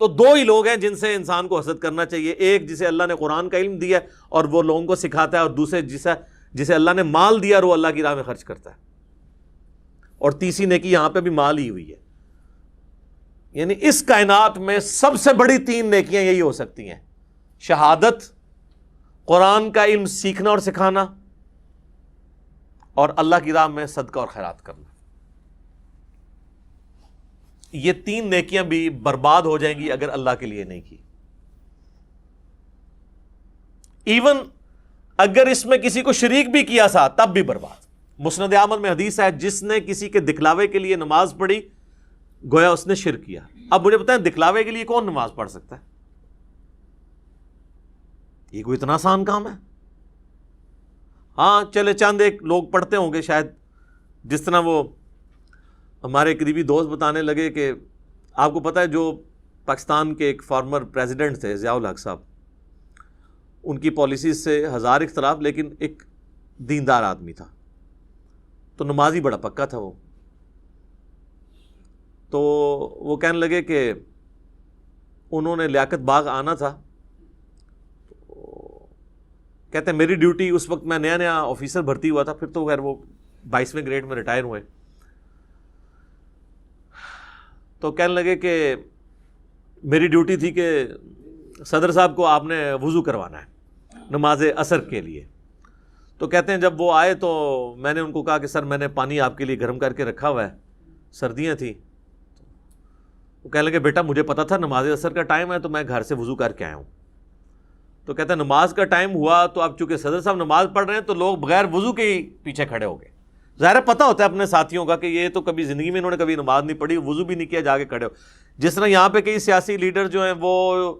تو 2 ہی لوگ ہیں جن سے انسان کو حسد کرنا چاہیے، ایک جسے اللہ نے قرآن کا علم دیا اور وہ لوگوں کو سکھاتا ہے، اور دوسرے جسے اللہ نے مال دیا اور وہ اللہ کی راہ میں خرچ کرتا ہے، اور تیسری نیکی یہاں پہ بھی مال ہی ہوئی ہے۔ یعنی اس کائنات میں سب سے بڑی 3 نیکیاں یہی ہو سکتی ہیں: شہادت، قرآن کا علم سیکھنا اور سکھانا، اور اللہ کی راہ میں صدقہ اور خیرات کرنا۔ یہ 3 نیکیاں بھی برباد ہو جائیں گی اگر اللہ کے لیے نہیں کی۔ ایون اگر اس میں کسی کو شریک بھی کیا سا تب بھی برباد۔ مسند احمد میں حدیث ہے جس نے کسی کے دکھلاوے کے لیے نماز پڑھی گویا اس نے شرک کیا۔ اب مجھے بتائیں دکھلاوے کے لیے کون نماز پڑھ سکتا ہے؟ یہ کوئی اتنا آسان کام ہے؟ ہاں چلے چند ایک لوگ پڑھتے ہوں گے شاید، جس طرح وہ ہمارے قریبی دوست بتانے لگے کہ آپ کو پتہ ہے جو پاکستان کے ایک فارمر پریزیڈنٹ تھے ضیاء الحق صاحب، ان کی پالیسیز سے 1000 اختلاف، لیکن ایک دیندار آدمی تھا، تو نمازی بڑا پکا تھا وہ۔ تو وہ کہنے لگے کہ انہوں نے لیاقت باغ آنا تھا، کہتے ہیں میری ڈیوٹی اس وقت میں نیا آفیسر بھرتی ہوا تھا، پھر تو خیر وہ 22ویں گریڈ میں ریٹائر ہوئے، تو کہنے لگے کہ میری ڈیوٹی تھی کہ صدر صاحب کو آپ نے وضو کروانا ہے نماز عصر کے لیے۔ تو کہتے ہیں جب وہ آئے تو میں نے ان کو کہا کہ سر میں نے پانی آپ کے لیے گرم کر کے رکھا ہوا ہے، سردیاں تھیں۔ وہ کہنے لگے بیٹا مجھے پتا تھا نماز عصر کا ٹائم ہے تو میں گھر سے وضو کر کے آیا ہوں۔ تو کہتا ہے نماز کا ٹائم ہوا تو اب چونکہ صدر صاحب نماز پڑھ رہے ہیں تو لوگ بغیر وضو کے ہی پیچھے کھڑے ہو گئے۔ ظاہر پتہ ہوتا ہے اپنے ساتھیوں کا کہ یہ تو کبھی زندگی میں انہوں نے کبھی نماز نہیں پڑھی، وضو بھی نہیں کیا، جا کے کھڑے ہو۔ جس طرح یہاں پہ کئی سیاسی لیڈر جو ہیں وہ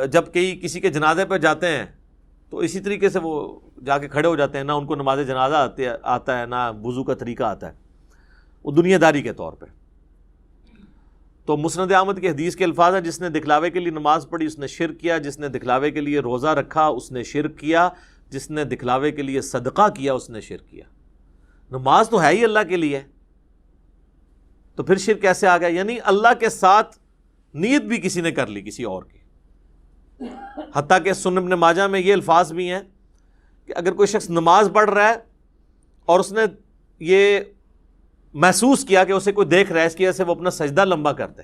جب کسی کے جنازے پہ جاتے ہیں تو اسی طریقے سے وہ جا کے کھڑے ہو جاتے ہیں، نہ ان کو نماز جنازہ آتا ہے، نہ وضو کا طریقہ آتا ہے، وہ دنیا داری کے طور پہ۔ تو مسند احمد کی حدیث کے الفاظ ہیں، جس نے دکھلاوے کے لیے نماز پڑھی اس نے شرک کیا، جس نے دکھلاوے کے لیے روزہ رکھا اس نے شرک کیا، جس نے دکھلاوے کے لیے صدقہ کیا اس نے شرک کیا۔ نماز تو ہے ہی اللہ کے لیے، تو پھر شرک کیسے آ گیا؟ یعنی اللہ کے ساتھ نیت بھی کسی نے کر لی کسی اور کی۔ حتیٰ کہ سنن ابن ماجہ میں یہ الفاظ بھی ہیں کہ اگر کوئی شخص نماز پڑھ رہا ہے اور اس نے یہ محسوس کیا کہ اسے کوئی دیکھ رہا ہے، اس کی وجہ سے وہ اپنا سجدہ لمبا کر دے،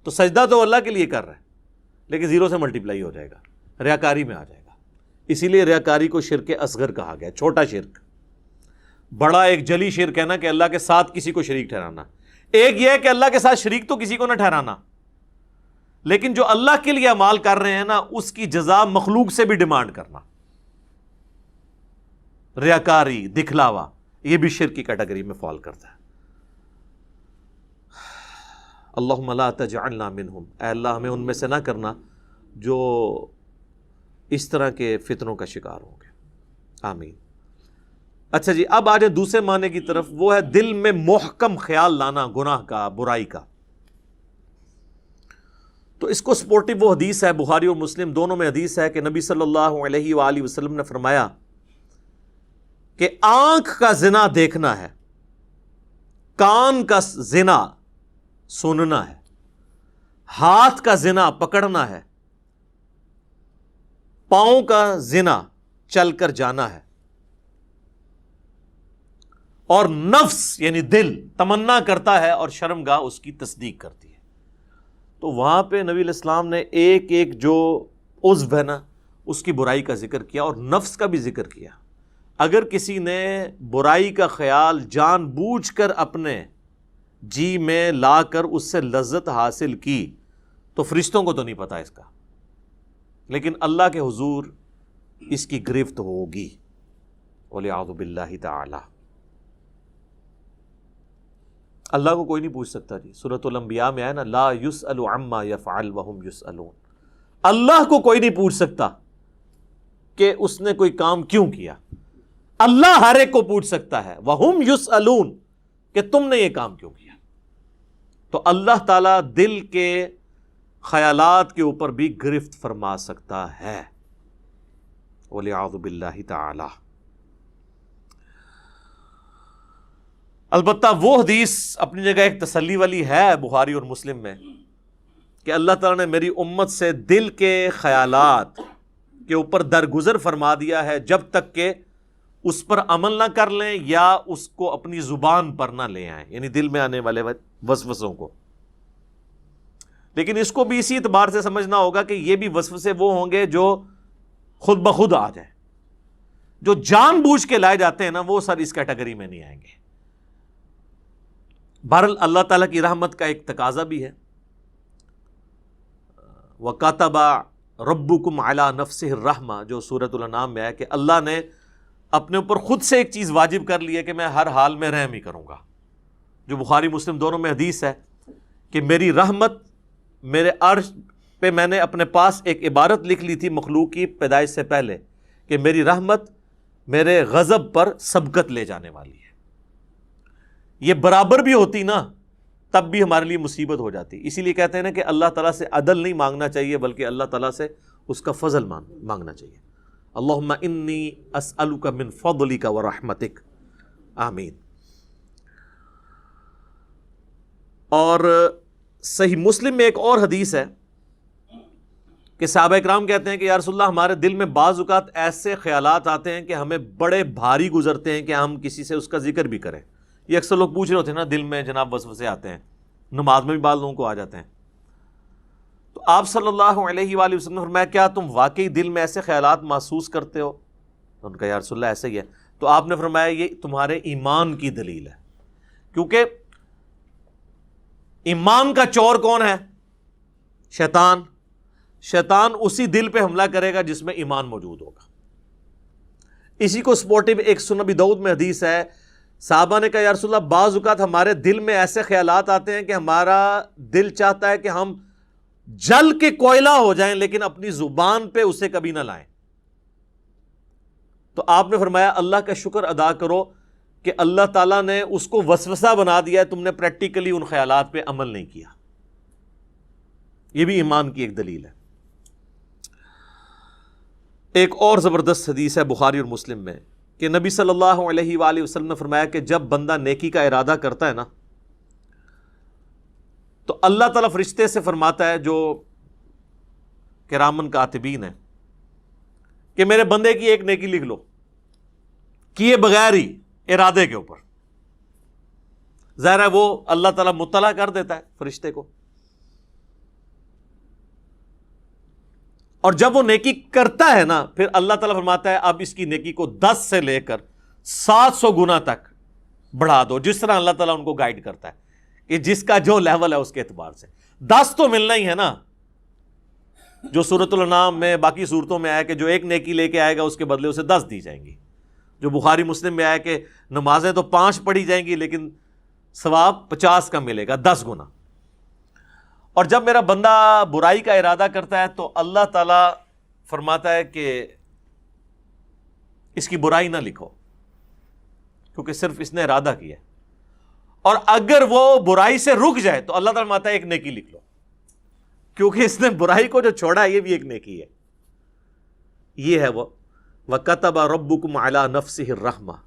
تو سجدہ تو اللہ کے لیے کر رہا ہے لیکن 0 سے ملٹیپلائی ہو جائے گا، ریاکاری میں آ جائے گا۔ اسی لیے ریاکاری کو شرک اصغر کہا گیا، چھوٹا شرک۔ بڑا ایک جلی شرک ہے نا کہ اللہ کے ساتھ کسی کو شریک ٹھہرانا، ایک یہ ہے کہ اللہ کے ساتھ شریک تو کسی کو نہ ٹھہرانا، لیکن جو اللہ کے لیے اعمال کر رہے ہیں نا اس کی جزا مخلوق سے بھی ڈیمانڈ کرنا، ریاکاری، دکھلاوا، یہ بھی شرک کی کیٹیگری میں فال کرتا ہے۔ اللہم لا تجعلنا منہم، اے اللہ ہمیں ان میں سے نہ کرنا جو اس طرح کے فتنوں کا شکار ہوں گے، آمین۔ اچھا جی، اب آ جائیں دوسرے معنی کی طرف، وہ ہے دل میں محکم خیال لانا گناہ کا، برائی کا۔ تو اس کو سپورٹیو وہ حدیث ہے، بخاری اور مسلم دونوں میں حدیث ہے کہ نبی صلی اللہ علیہ وآلہ وسلم نے فرمایا کہ آنکھ کا زنا دیکھنا ہے، کان کا زنا سننا ہے، ہاتھ کا زنا پکڑنا ہے، پاؤں کا زنا چل کر جانا ہے، اور نفس یعنی دل تمنا کرتا ہے اور شرمگاہ اس کی تصدیق کرتی ہے۔ تو وہاں پہ نبی علیہ السلام نے ایک ایک جو عضو ہے نا اس کی برائی کا ذکر کیا اور نفس کا بھی ذکر کیا۔ اگر کسی نے برائی کا خیال جان بوجھ کر اپنے جی میں لا کر اس سے لذت حاصل کی تو فرشتوں کو تو نہیں پتا اس کا، لیکن اللہ کے حضور اس کی گرفت ہوگی، وَلِعَوْذُ بِاللَّهِ تَعَالَى۔ اللہ کو کوئی نہیں پوچھ سکتا جی، سورۃ الانبیاء میں آیا نا، لا يُسْأَلُ عَمَّا يَفْعَلُ وَهُمْ يُسْأَلُونَ۔ اللہ کو کوئی نہیں پوچھ سکتا کہ اس نے کوئی کام کیوں کیا، اللہ ہر ایک کو پوچھ سکتا ہے وَهُمْ يُسْأَلُونَ کہ تم نے یہ کام کیوں کیا۔ تو اللہ تعالیٰ دل کے خیالات کے اوپر بھی گرفت فرما سکتا ہے، وَلِعَوْذُ بِاللَّهِ تَعَالَى۔ البتہ وہ حدیث اپنی جگہ ایک تسلی والی ہے بخاری اور مسلم میں کہ اللہ تعالیٰ نے میری امت سے دل کے خیالات کے اوپر درگزر فرما دیا ہے جب تک کہ اس پر عمل نہ کر لیں یا اس کو اپنی زبان پر نہ لے آئیں، یعنی دل میں آنے والے وسوسوں کو۔ لیکن اس کو بھی اسی اعتبار سے سمجھنا ہوگا کہ یہ بھی وسوسے وہ ہوں گے جو خود بخود آ جائیں، جو جان بوجھ کے لائے جاتے ہیں نا وہ سر اس کیٹیگری میں نہیں آئیں گے۔ بہرحال اللہ تعالیٰ کی رحمت کا ایک تقاضا بھی ہے، وَكَتَبَ رَبُّكُمْ عَلَى نَفْسِهِ الرَّحْمَةِ، جو سورۃ الانعام میں ہے کہ اللہ نے اپنے اوپر خود سے ایک چیز واجب کر لی ہے کہ میں ہر حال میں رحم ہی کروں گا، جو بخاری مسلم دونوں میں حدیث ہے کہ میری رحمت میرے عرش پہ، میں نے اپنے پاس ایک عبارت لکھ لی تھی مخلوق کی پیدائش سے پہلے کہ میری رحمت میرے غضب پر سبقت لے جانے والی ہے۔ یہ برابر بھی ہوتی نا تب بھی ہمارے لیے مصیبت ہو جاتی، اسی لیے کہتے ہیں نا کہ اللہ تعالیٰ سے عدل نہیں مانگنا چاہیے بلکہ اللہ تعالیٰ سے اس کا فضل مانگنا چاہیے۔ اللہم انی اسألک من فضلک ورحمتک، آمین۔ اور صحیح مسلم میں ایک اور حدیث ہے کہ صحابہ اکرام کہتے ہیں کہ یا رسول اللہ ہمارے دل میں بعض اوقات ایسے خیالات آتے ہیں کہ ہمیں بڑے بھاری گزرتے ہیں کہ ہم کسی سے اس کا ذکر بھی کریں۔ یہ اکثر لوگ پوچھ رہے ہوتے ہیں نا دل میں جناب وسوسے آتے ہیں، نماز میں بھی بعض لوگوں کو آ جاتے ہیں، تو آپ صلی اللہ علیہ وآلہ وسلم نے فرمایا کیا تم واقعی دل میں ایسے خیالات محسوس کرتے ہو؟ تو ان کا یا رسول اللہ ایسے ہی ہے۔ تو آپ نے فرمایا یہ تمہارے ایمان کی دلیل ہے، کیونکہ ایمان کا چور کون ہے؟ شیطان۔ شیطان اسی دل پہ حملہ کرے گا جس میں ایمان موجود ہوگا۔ اسی کو سپورٹیو ایک سنن ابی داؤد میں حدیث ہے، صحابہ نے کہا یا رسول اللہ بعض اوقات ہمارے دل میں ایسے خیالات آتے ہیں کہ ہمارا دل چاہتا ہے کہ ہم جل کے کوئلہ ہو جائیں لیکن اپنی زبان پہ اسے کبھی نہ لائیں۔ تو آپ نے فرمایا اللہ کا شکر ادا کرو کہ اللہ تعالیٰ نے اس کو وسوسہ بنا دیا ہے، تم نے پریکٹیکلی ان خیالات پہ عمل نہیں کیا۔ یہ بھی ایمان کی ایک دلیل ہے۔ ایک اور زبردست حدیث ہے بخاری اور مسلم میں کہ نبی صلی اللہ علیہ وآلہ وسلم نے فرمایا کہ جب بندہ نیکی کا ارادہ کرتا ہے نا تو اللہ تعالیٰ فرشتے سے فرماتا ہے جو کرامن کاتبین ہیں کہ میرے بندے کی ایک نیکی لکھ لو، کیے بغیر ہی ارادے کے اوپر۔ ظاہر ہے وہ اللہ تعالیٰ مطلع کر دیتا ہے فرشتے کو، اور جب وہ نیکی کرتا ہے نا پھر اللہ تعالیٰ فرماتا ہے اب اس کی نیکی کو 10 سے لے کر 700 گنا تک بڑھا دو، جس طرح اللہ تعالیٰ ان کو گائیڈ کرتا ہے کہ جس کا جو لیول ہے اس کے اعتبار سے۔ 10 تو ملنا ہی ہے نا، جو سورۃ الانعام میں باقی صورتوں میں آیا کہ جو ایک نیکی لے کے آئے گا اس کے بدلے اسے 10 دی جائیں گی، جو بخاری مسلم میں آیا کہ نمازیں تو 5 پڑھی جائیں گی لیکن ثواب 50 کا ملے گا، 10 گنا۔ اور جب میرا بندہ برائی کا ارادہ کرتا ہے تو اللہ تعالیٰ فرماتا ہے کہ اس کی برائی نہ لکھو کیونکہ صرف اس نے ارادہ کیا ہے، اور اگر وہ برائی سے رک جائے تو اللہ تعالیٰ فرماتا ہے ایک نیکی لکھ لو کیونکہ اس نے برائی کو جو چھوڑا ہے یہ بھی ایک نیکی ہے۔ یہ ہے وہ وَكَتَبَ رَبُّكُمْ عَلَى نَفْسِهِ الرَّحْمَةِ،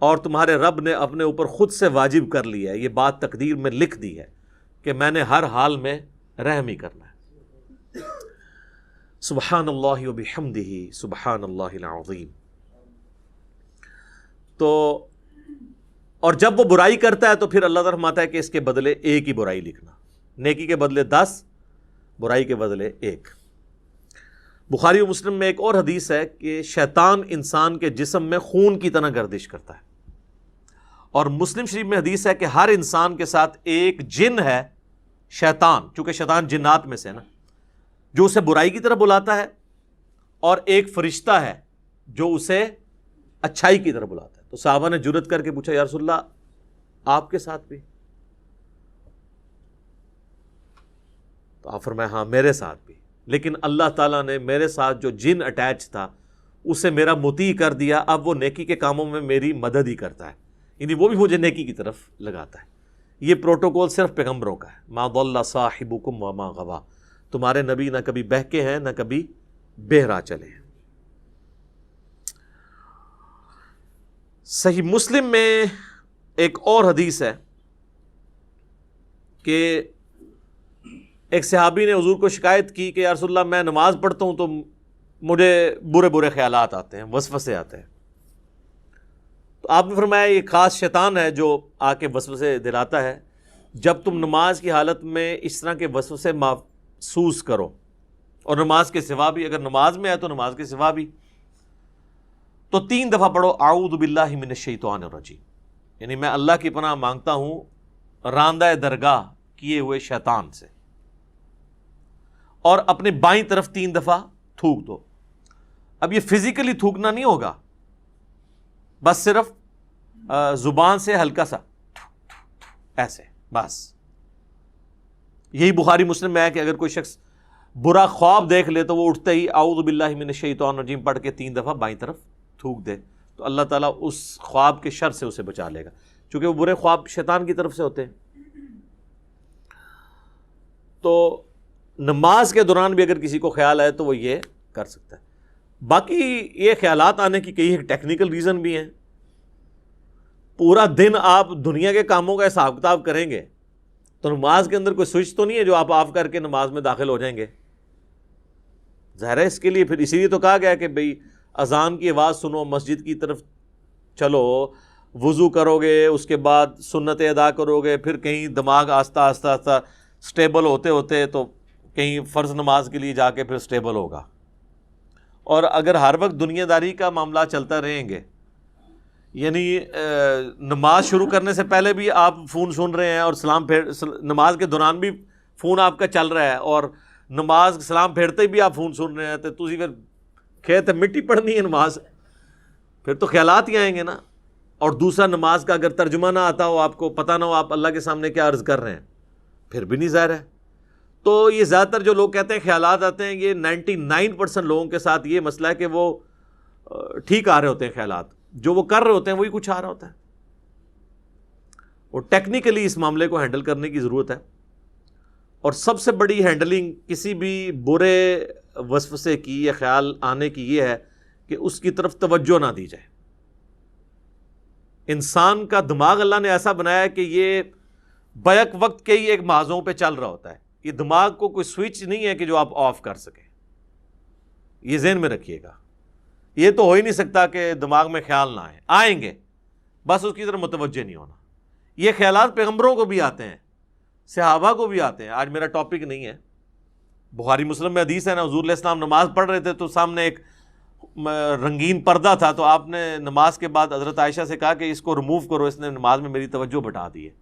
اور تمہارے رب نے اپنے اوپر خود سے واجب کر لیا ہے، یہ بات تقدیر میں لکھ دی ہے کہ میں نے ہر حال میں رحم ہی کرنا ہے۔ سبحان اللہ وبحمدہ سبحان اللہ العظیم۔ تو اور جب وہ برائی کرتا ہے تو پھر اللہ تعالیٰ فرماتا ہے کہ اس کے بدلے ایک ہی برائی لکھنا، نیکی کے بدلے 10، برائی کے بدلے 1۔ بخاری و مسلم میں ایک اور حدیث ہے کہ شیطان انسان کے جسم میں خون کی طرح گردش کرتا ہے، اور مسلم شریف میں حدیث ہے کہ ہر انسان کے ساتھ ایک جن ہے شیطان، چونکہ شیطان جنات میں سے ہے نا، جو اسے برائی کی طرف بلاتا ہے، اور ایک فرشتہ ہے جو اسے اچھائی کی طرف بلاتا ہے۔ تو صحابہ نے جرأت کر کے پوچھا یا رسول اللہ آپ کے ساتھ بھی؟ تو آپ فرمایا ہاں میرے ساتھ بھی، لیکن اللہ تعالیٰ نے میرے ساتھ جو جن اٹیچ تھا اسے میرا مطیع کر دیا، اب وہ نیکی کے کاموں میں میری مدد ہی کرتا ہے، یعنی وہ بھی مجھے نیکی کی طرف لگاتا ہے۔ یہ پروٹوکول صرف پیغمبروں کا ہے، ما ضل صاحبکم وما غوا، تمہارے نبی نہ کبھی بہکے ہیں نہ کبھی بہرا چلے ہیں۔ صحیح مسلم میں ایک اور حدیث ہے کہ ایک صحابی نے حضور کو شکایت کی کہ یا رسول اللہ میں نماز پڑھتا ہوں تو مجھے برے برے خیالات آتے ہیں، وسوسے آتے ہیں۔ تو آپ نے فرمایا یہ خاص شیطان ہے جو آ کے وسوسے دلاتا ہے، جب تم نماز کی حالت میں اس طرح کے وسوسے محسوس کرو، اور نماز کے سوا بھی، اگر نماز میں ہے تو نماز کے سوا بھی، تو 3 دفعہ پڑھو اعوذ باللہ من الشیطان الرجیم، یعنی میں اللہ کی پناہ مانگتا ہوں راندہ درگاہ کیے ہوئے شیطان سے، اور اپنے بائیں طرف 3 دفعہ تھوک دو۔ اب یہ فزیکلی تھوکنا نہیں ہوگا، بس صرف زبان سے ہلکا سا ایسے بس۔ یہی بخاری مسلم میں ہے کہ اگر کوئی شخص برا خواب دیکھ لے تو وہ اٹھتے ہی اعوذ باللہ من الشیطان الرجیم پڑھ کے 3 دفعہ بائیں طرف تھوک دے تو اللہ تعالیٰ اس خواب کے شر سے اسے بچا لے گا، چونکہ وہ برے خواب شیطان کی طرف سے ہوتے ہیں۔ تو نماز کے دوران بھی اگر کسی کو خیال آئے تو وہ یہ کر سکتا ہے۔ باقی یہ خیالات آنے کی کئی ٹیکنیکل ریزن بھی ہیں۔ پورا دن آپ دنیا کے کاموں کا حساب کتاب کریں گے تو نماز کے اندر کوئی سوئچ تو نہیں ہے جو آپ آف کر کے نماز میں داخل ہو جائیں گے۔ ظاہر ہے اس کے لیے پھر اسی لیے تو کہا گیا کہ بھئی اذان کی آواز سنو، مسجد کی طرف چلو، وضو کرو گے، اس کے بعد سنتیں ادا کرو گے، پھر کہیں دماغ آہستہ آہستہ آہستہ سٹیبل ہوتے ہوتے تو کہیں فرض نماز کے لیے جا کے پھر سٹیبل ہوگا۔ اور اگر ہر وقت دنیا داری کا معاملہ چلتا رہیں گے، یعنی نماز شروع کرنے سے پہلے بھی آپ فون سن رہے ہیں اور نماز کے دوران بھی فون آپ کا چل رہا ہے، اور نماز سلام پھیرتے بھی آپ فون سن رہے ہیں، تو تسی پھر کھیت مٹی پڑھنی ہے نماز، پھر تو خیالات ہی آئیں گے نا۔ اور دوسرا نماز کا اگر ترجمہ نہ آتا ہو، آپ کو پتہ نہ ہو آپ اللہ کے سامنے کیا عرض کر رہے ہیں، پھر بھی نہیں ظاہر ہے۔ تو یہ زیادہ تر جو لوگ کہتے ہیں خیالات آتے ہیں، یہ 99% لوگوں کے ساتھ یہ مسئلہ ہے کہ وہ ٹھیک آ رہے ہوتے ہیں خیالات، جو وہ کر رہے ہوتے ہیں وہی کچھ آ رہا ہوتا ہے. اور ٹیکنیکلی اس معاملے کو ہینڈل کرنے کی ضرورت ہے. اور سب سے بڑی ہینڈلنگ کسی بھی برے وسوسے کی یا خیال آنے کی یہ ہے کہ اس کی طرف توجہ نہ دی جائے. انسان کا دماغ اللہ نے ایسا بنایا ہے کہ یہ بیک وقت کے ہی ایک محاذوں پہ چل رہا ہوتا ہے. یہ دماغ کو کوئی سوئچ نہیں ہے کہ جو آپ آف کر سکیں. یہ ذہن میں رکھیے گا. یہ تو ہو ہی نہیں سکتا کہ دماغ میں خیال نہ آئیں گے، بس اس کی طرف متوجہ نہیں ہونا. یہ خیالات پیغمبروں کو بھی آتے ہیں، صحابہ کو بھی آتے ہیں. آج میرا ٹاپک نہیں ہے. بخاری مسلم میں حدیث ہے نا، حضور علیہ السلام نماز پڑھ رہے تھے تو سامنے ایک رنگین پردہ تھا، تو آپ نے نماز کے بعد حضرت عائشہ سے کہا کہ اس کو ریموو کرو، اس نے نماز میں میری توجہ بٹا دی ہے.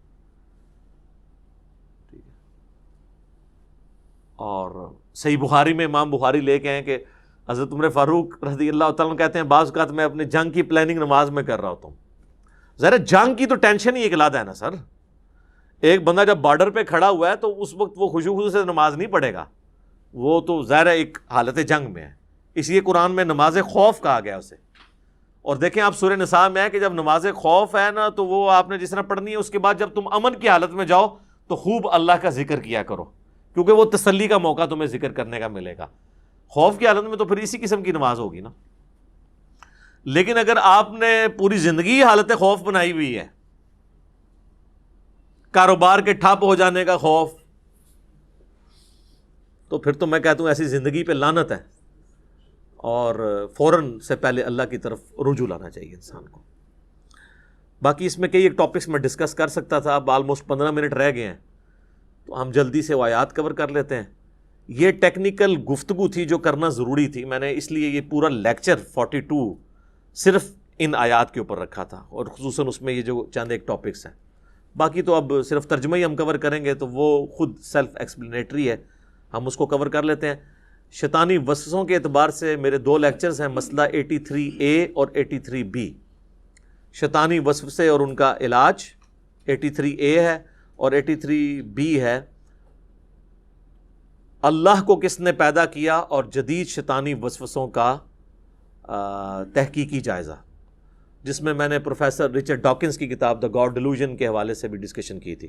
اور صحیح بخاری میں امام بخاری لے کے ہیں کہ حضرت عمر فاروق رضی اللہ تعالیٰ کہتے ہیں بعض اوقات میں اپنی جنگ کی پلاننگ نماز میں کر رہا ہوتا ہوں. ذرا جنگ کی تو ٹینشن ہی ایک علیحدہ ہے نا سر. ایک بندہ جب بارڈر پہ کھڑا ہوا ہے تو اس وقت وہ خشوع سے نماز نہیں پڑھے گا، وہ تو ظاہر ہے ایک حالت جنگ میں ہے. اس لیے قرآن میں نماز خوف کہا گیا اسے. اور دیکھیں آپ سورہ نساء میں ہے کہ جب نماز خوف ہے نا تو وہ آپ نے جس طرح پڑھنی ہے، اس کے بعد جب تم امن کی حالت میں جاؤ تو خوب اللہ کا ذکر کیا کرو، کیونکہ وہ تسلی کا موقع تمہیں ذکر کرنے کا ملے گا. خوف کی حالت میں تو پھر اسی قسم کی نماز ہوگی نا. لیکن اگر آپ نے پوری زندگی حالت خوف بنائی ہوئی ہے، کاروبار کے ٹھپ ہو جانے کا خوف، تو پھر تو میں کہتا ہوں ایسی زندگی پہ لعنت ہے. اور فوراً سے پہلے اللہ کی طرف رجوع لانا چاہیے انسان کو. باقی اس میں کئی ایک ٹاپکس میں ڈسکس کر سکتا تھا. اب آلموسٹ 15 منٹ رہ گئے ہیں تو ہم جلدی سے وہ آیات کور کر لیتے ہیں. یہ ٹیکنیکل گفتگو تھی جو کرنا ضروری تھی. میں نے اس لیے یہ پورا لیکچر 42 صرف ان آیات کے اوپر رکھا تھا، اور خصوصاً اس میں یہ جو چند ایک ٹاپکس ہیں. باقی تو اب صرف ترجمہ ہی ہم کور کریں گے تو وہ خود سیلف ایکسپلینیٹری ہے، ہم اس کو کور کر لیتے ہیں. شیطانی وسوسوں کے اعتبار سے میرے 2 لیکچرز ہیں، مسئلہ 83A اور 83B. شیطانی وسوسے اور ان کا علاج 83A ہے، اور 83B ہے اللہ کو کس نے پیدا کیا اور جدید شیطانی وسوسوں کا تحقیقی جائزہ، جس میں نے پروفیسر رچرڈ ڈاکنز کی کتاب دا گاڈ ڈیلوژن کے حوالے سے بھی ڈسکشن کی تھی.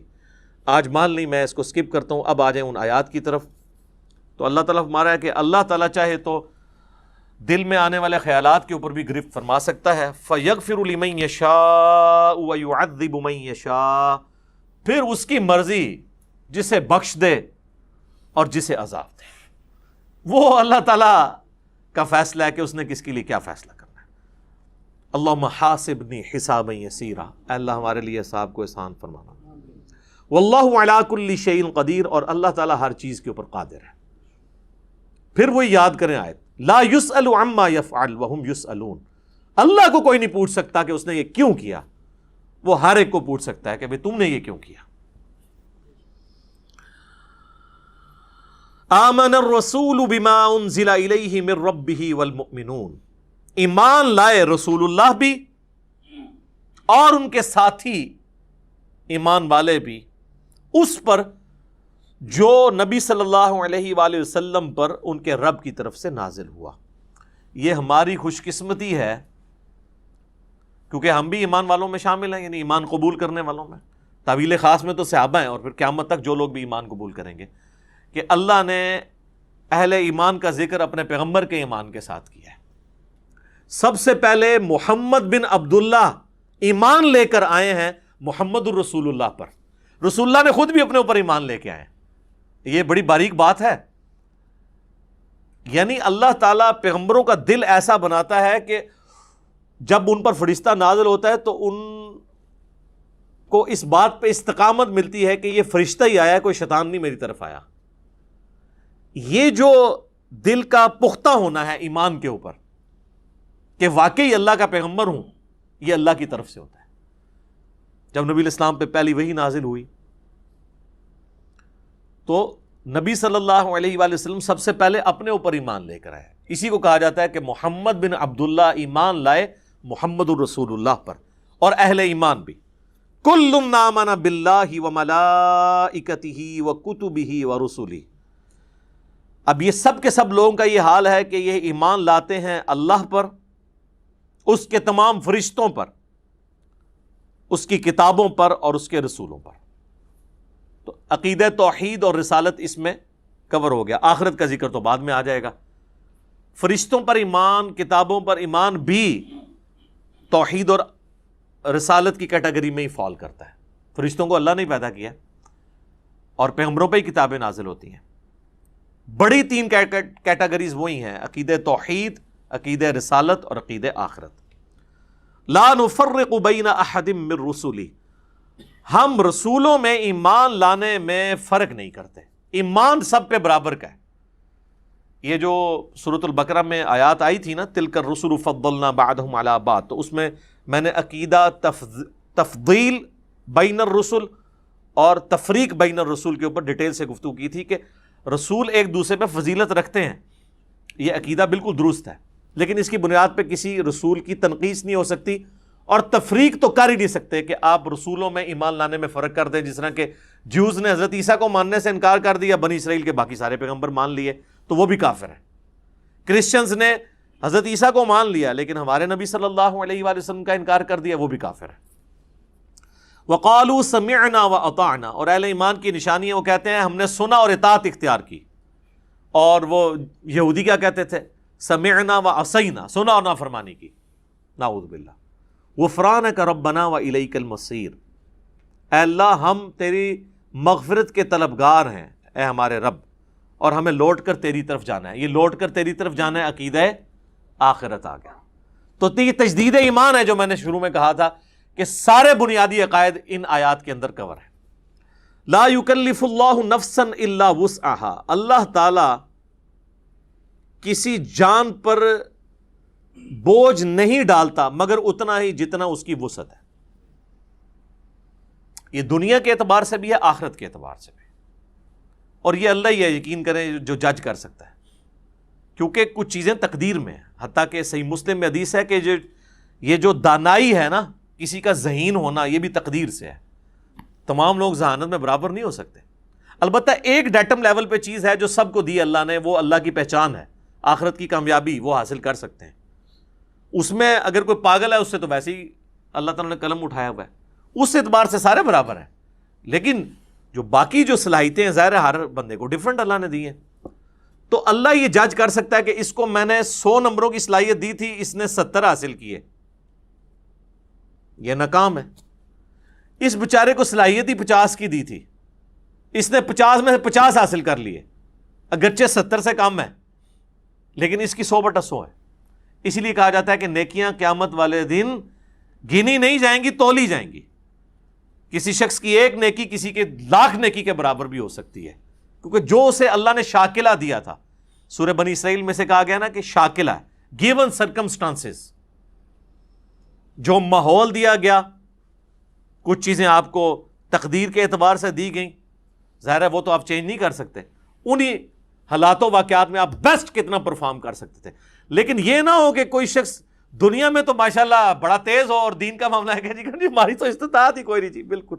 آج مال نہیں، میں اس کو سکپ کرتا ہوں. اب آ جائیں ان آیات کی طرف. تو اللہ تعالیٰ فرما رہا ہے کہ اللہ تعالیٰ چاہے تو دل میں آنے والے خیالات کے اوپر بھی گرفت فرما سکتا ہے. فَيَغْفِرُ لِمَن يَشَاءُ وَيُعَذِّبُ مَن يَشَاءُ، پھر اس کی مرضی جسے بخش دے اور جسے عذاب دے. وہ اللہ تعالیٰ کا فیصلہ ہے کہ اس نے کس کے لیے کیا فیصلہ کرنا ہے. اللہم حاسبنی حسابا یسیرا، اے اللہ ہمارے لیے حساب کو آسان فرمانا. واللہ علی کل شیء قدیر، اور اللہ تعالیٰ ہر چیز کے اوپر قادر ہے. پھر وہ یاد کریں آیت لا یسأل عما یفعل وہم یسألون. اللہ کو کوئی نہیں پوچھ سکتا کہ اس نے یہ کیوں کیا، وہ ہر ایک کو پوچھ سکتا ہے کہ بھئی تم نے یہ کیوں کیا. آمن الرسول بما انزل الیہ من ربہ والمؤمنون، ایمان لائے رسول اللہ بھی اور ان کے ساتھی ایمان والے بھی اس پر جو نبی صلی اللہ علیہ وآلہ وسلم پر ان کے رب کی طرف سے نازل ہوا. یہ ہماری خوش قسمتی ہے کیونکہ ہم بھی ایمان والوں میں شامل ہیں، یعنی ایمان قبول کرنے والوں میں. طویل خاص میں تو صحابہ ہیں، اور پھر قیامت تک جو لوگ بھی ایمان قبول کریں گے، کہ اللہ نے اہل ایمان کا ذکر اپنے پیغمبر کے ایمان کے ساتھ کیا ہے. سب سے پہلے محمد بن عبداللہ ایمان لے کر آئے ہیں محمد الرسول اللہ پر. رسول اللہ نے خود بھی اپنے اوپر ایمان لے کے آئے. یہ بڑی باریک بات ہے. یعنی اللہ تعالیٰ پیغمبروں کا دل ایسا بناتا ہے کہ جب ان پر فرشتہ نازل ہوتا ہے تو ان کو اس بات پہ استقامت ملتی ہے کہ یہ فرشتہ ہی آیا ہے، کوئی شیطان نہیں میری طرف آیا. یہ جو دل کا پختہ ہونا ہے ایمان کے اوپر کہ واقعی اللہ کا پیغمبر ہوں، یہ اللہ کی طرف سے ہوتا ہے. جب نبی الاسلام پہ پہلی وحی نازل ہوئی تو نبی صلی اللہ علیہ وآلہ وسلم سب سے پہلے اپنے اوپر ایمان لے کر آئے. اسی کو کہا جاتا ہے کہ محمد بن عبداللہ ایمان لائے محمد الرسول اللہ پر، اور اہل ایمان بھی. کل آمن باللہ وملائکتہ وکتبہ ورسلہ. اب یہ سب کے سب لوگوں کا یہ حال ہے کہ یہ ایمان لاتے ہیں اللہ پر اس کے تمام فرشتوں پر، اس کی کتابوں پر اور اس کے رسولوں پر۔ تو عقیدہ توحید اور رسالت اس میں کور ہو گیا۔ آخرت کا ذکر تو بعد میں آ جائے گا۔ فرشتوں پر ایمان، کتابوں پر ایمان بھی توحید اور رسالت کی کیٹیگری میں ہی فال کرتا ہے۔ فرشتوں کو اللہ نے پیدا کیا اور پیغمبروں پہ ہی کتابیں نازل ہوتی ہیں۔ بڑی تین کیٹیگریز وہی ہیں، عقیدہ توحید، عقیدہ رسالت اور عقیدہ آخرت۔ لا نفرق بین احد من رسلی، ہم رسولوں میں ایمان لانے میں فرق نہیں کرتے، ایمان سب پہ برابر کا ہے۔ یہ جو سورۃ البقرہ میں آیات آئی تھی نا، تلک الرسل فضلنا بعضهم علی بعض، تو اس میں نے عقیدہ تفضیل بین الرسل اور تفریق بین الرسل کے اوپر ڈیٹیل سے گفتگو کی تھی کہ رسول ایک دوسرے پہ فضیلت رکھتے ہیں، یہ عقیدہ بالکل درست ہے، لیکن اس کی بنیاد پہ کسی رسول کی تنقیص نہیں ہو سکتی، اور تفریق تو کر ہی نہیں سکتے کہ آپ رسولوں میں ایمان لانے میں فرق کر دیں، جس طرح کہ جیوز نے حضرت عیسیٰ کو ماننے سے انکار کر دیا، بنی اسرائیل کے باقی سارے پیغمبر مان لیے تو وہ بھی کافر ہیں۔ کرسچنز نے حضرت عیسیٰ کو مان لیا لیکن ہمارے نبی صلی اللہ علیہ وآلہ وسلم کا انکار کر دیا، وہ بھی کافر ہے۔ وقالوا سمعنا واطعنا، اور اہل ایمان کی نشانی ہے، وہ کہتے ہیں ہم نے سنا اور اطاعت اختیار کی۔ اور وہ یہودی کیا کہتے تھے؟ سمعنا وعصینا، سنا اور نافرمانی کی، نعوذ باللہ۔ غفرانک ربنا والیک المصیر، اے اللہ ہم تیری مغفرت کے طلبگار ہیں اے ہمارے رب، اور ہمیں لوٹ کر تیری طرف جانا ہے۔ یہ لوٹ کر تیری طرف جانا ہے عقیدہ آخرت آ گیا۔ تو یہ تجدید ایمان ہے جو میں نے شروع میں کہا تھا کہ سارے بنیادی عقائد ان آیات کے اندر کور ہیں۔ لا یکلف اللہ نفسا الا وسعها، اللہ تعالی کسی جان پر بوجھ نہیں ڈالتا مگر اتنا ہی جتنا اس کی وسعت ہے۔ یہ دنیا کے اعتبار سے بھی ہے، آخرت کے اعتبار سے بھی، اور یہ اللہ ہی ہے، یقین کریں، جو جج کر سکتا ہے، کیونکہ کچھ چیزیں تقدیر میں ہیں۔ حتیٰ کہ صحیح مسلم میں حدیث ہے کہ یہ جو دانائی ہے نا، کسی کا ذہین ہونا، یہ بھی تقدیر سے ہے۔ تمام لوگ ذہانت میں برابر نہیں ہو سکتے۔ البتہ ایک ڈیٹم لیول پہ چیز ہے جو سب کو دی اللہ نے، وہ اللہ کی پہچان ہے، آخرت کی کامیابی وہ حاصل کر سکتے ہیں۔ اس میں اگر کوئی پاگل ہے اس سے تو ویسے ہی اللہ تعالیٰ نے قلم اٹھایا ہوا ہے، اس اعتبار سے سارے برابر ہیں، لیکن جو باقی جو صلاحیتیں ہیں ظاہر ہے ہر بندے کو ڈیفرنٹ اللہ نے دی ہیں۔ تو اللہ یہ جج کر سکتا ہے کہ اس کو میں نے 100 نمبروں کی صلاحیت دی تھی، اس نے 70 حاصل کیے، یہ ناکام ہے۔ اس بیچارے کو صلاحیت ہی 50 کی دی تھی، اس نے 50 میں سے 50 حاصل کر لیے، اگرچہ 70 سے کم ہے، لیکن اس کی 100/100 ہے۔ اسی لیے کہا جاتا ہے کہ نیکیاں قیامت والے دن گنی نہیں جائیں گی، تولی جائیں گی۔ کسی شخص کی ایک نیکی کسی کے 1,00,000 نیکی کے برابر بھی ہو سکتی ہے، کیونکہ جو اسے اللہ نے شاکلہ دیا تھا، سورہ بنی اسرائیل میں سے کہا گیا نا کہ شاکلہ ہے، گیون سرکمسٹانسز، جو ماحول دیا گیا، کچھ چیزیں آپ کو تقدیر کے اعتبار سے دی گئیں، ظاہر ہے وہ تو آپ چینج نہیں کر سکتے، انہی حالات و واقعات میں آپ بیسٹ کتنا پرفارم کر سکتے تھے۔ لیکن یہ نہ ہو کہ کوئی شخص دنیا میں تو ماشاءاللہ بڑا تیز ہو اور دین کا معاملہ ہے کہ جی ہماری تو استطاعت ہی کوئی نہیں، جی بالکل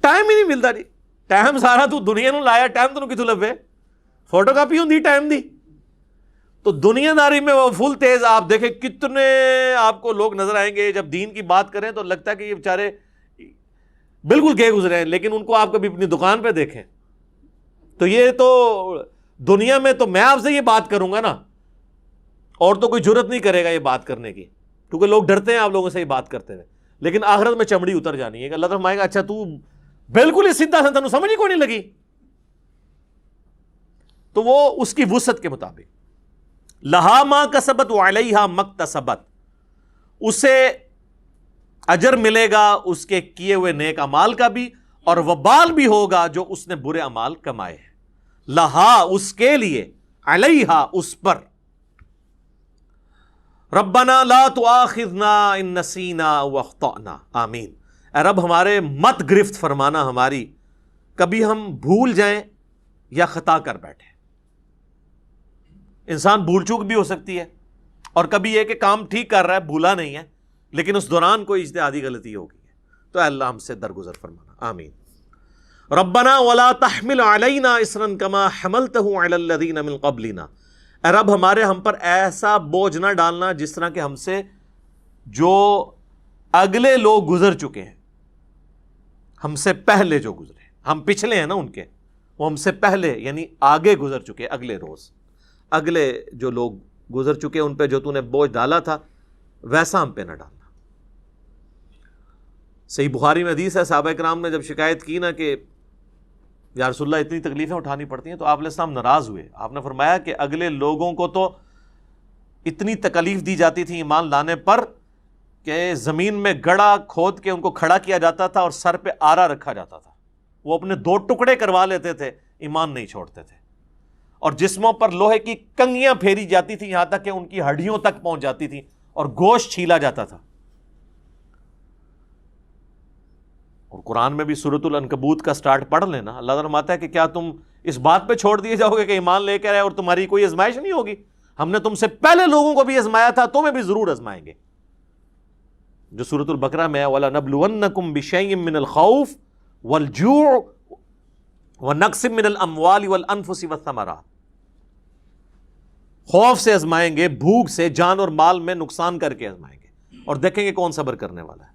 ٹائم ہی نہیں ملتا جی، ٹائم سارا تو دنیا نو لایا، ٹائم تو کتوں لبے، فوٹو کاپی ہوندی ٹائم دی۔ تو دنیا داری میں وہ فل تیز، آپ دیکھیں کتنے آپ کو لوگ نظر آئیں گے جب دین کی بات کریں تو لگتا ہے کہ یہ بیچارے بالکل گئے گزرے ہیں، لیکن ان کو آپ کبھی اپنی دکان پہ دیکھیں تو یہ تو دنیا میں تو میں آپ سے یہ بات کروں گا نا، اور تو کوئی جرت نہیں کرے گا یہ بات کرنے کی، کیونکہ لوگ ڈرتے ہیں آپ لوگوں سے یہ بات کرتے ہوئے، لیکن آخرت میں چمڑی اتر جانی ہے کہ اللہ تعالیٰ فرمائے گا اچھا تو بالکل ہی سیدھا سا، سمجھ ہی کوئی نہیں لگی۔ تو وہ اس کی وسعت کے مطابق، لہا ما کسبت وعلیہا مکتسبت، اسے اجر ملے گا اس کے کیے ہوئے نیک اعمال کا بھی، اور وبال بھی ہوگا جو اس نے برے اعمال کمائے ہیں۔ لہا اس کے لیے، علیہا اس پر، ربنا لا تؤاخذنا ان نسینا واخطأنا، آمین۔ اے رب ہمارے مت گرفت فرمانا ہماری، کبھی ہم بھول جائیں یا خطا کر بیٹھیں۔ انسان بھول چوک بھی ہو سکتی ہے، اور کبھی یہ کہ کام ٹھیک کر رہا ہے، بھولا نہیں ہے، لیکن اس دوران کوئی اجتہادی غلطی ہو گئی ہے، تو اے اللہ ہم سے درگزر فرمانا، آمین۔ ربنا ولا تحمل علینا اصرا کما حملته علی الذین من قبلنا، اے رب ہمارے ہم پر ایسا بوجھ نہ ڈالنا جس طرح کہ ہم سے جو اگلے لوگ گزر چکے ہیں، ہم سے پہلے جو گزرے، ہم پچھلے ہیں نا ان کے، وہ ہم سے پہلے یعنی آگے گزر چکے، اگلے روز اگلے جو لوگ گزر چکے ان پہ جو تو نے بوجھ ڈالا تھا ویسا ہم پہ نہ ڈالنا۔ صحیح بخاری میں حدیث ہے، صحابہ کرام نے جب شکایت کی نا کہ یا رسول اللہ اتنی تکلیفیں اٹھانی پڑتی ہیں، تو آپ علیہ السلام ناراض ہوئے۔ آپ نے فرمایا کہ اگلے لوگوں کو تو اتنی تکلیف دی جاتی تھی ایمان لانے پر کہ زمین میں گڑھا کھود کے ان کو کھڑا کیا جاتا تھا اور سر پہ آرا رکھا جاتا تھا، وہ اپنے 2 ٹکڑے کروا لیتے تھے، ایمان نہیں چھوڑتے تھے، اور جسموں پر لوہے کی کنگیاں پھیری جاتی تھی یہاں تک کہ ان کی ہڈیوں تک پہنچ جاتی تھی اور گوشت چھیلا جاتا تھا۔ اور قرآن میں بھی سورۃ العنکبوت کا سٹارٹ پڑھ لینا، اللہ تعالیٰ فرماتا ہے کہ کیا تم اس بات پہ چھوڑ دیے جاؤ گے کہ ایمان لے کر آئے اور تمہاری کوئی آزمائش نہیں ہوگی؟ ہم نے تم سے پہلے لوگوں کو بھی آزمایا تھا، تمہیں بھی ضرور آزمائیں گے، جو سورۃ البقرہ میں ہے وَلَنَبْلُوَنَّكُمْ بِشَيْءٍ مِّنَ الْخَوْفِ وَالْجُوعِ وَنَقْصٍ مِّنَ الْأَمْوَالِ وَالْأَنفُسِ وَالثَّمَرَاتِ، خوف سے آزمائیں گے، بھوک سے، جان اور مال میں نقصان کر کے آزمائیں گے، اور دیکھیں گے کون صبر کرنے والا ہے۔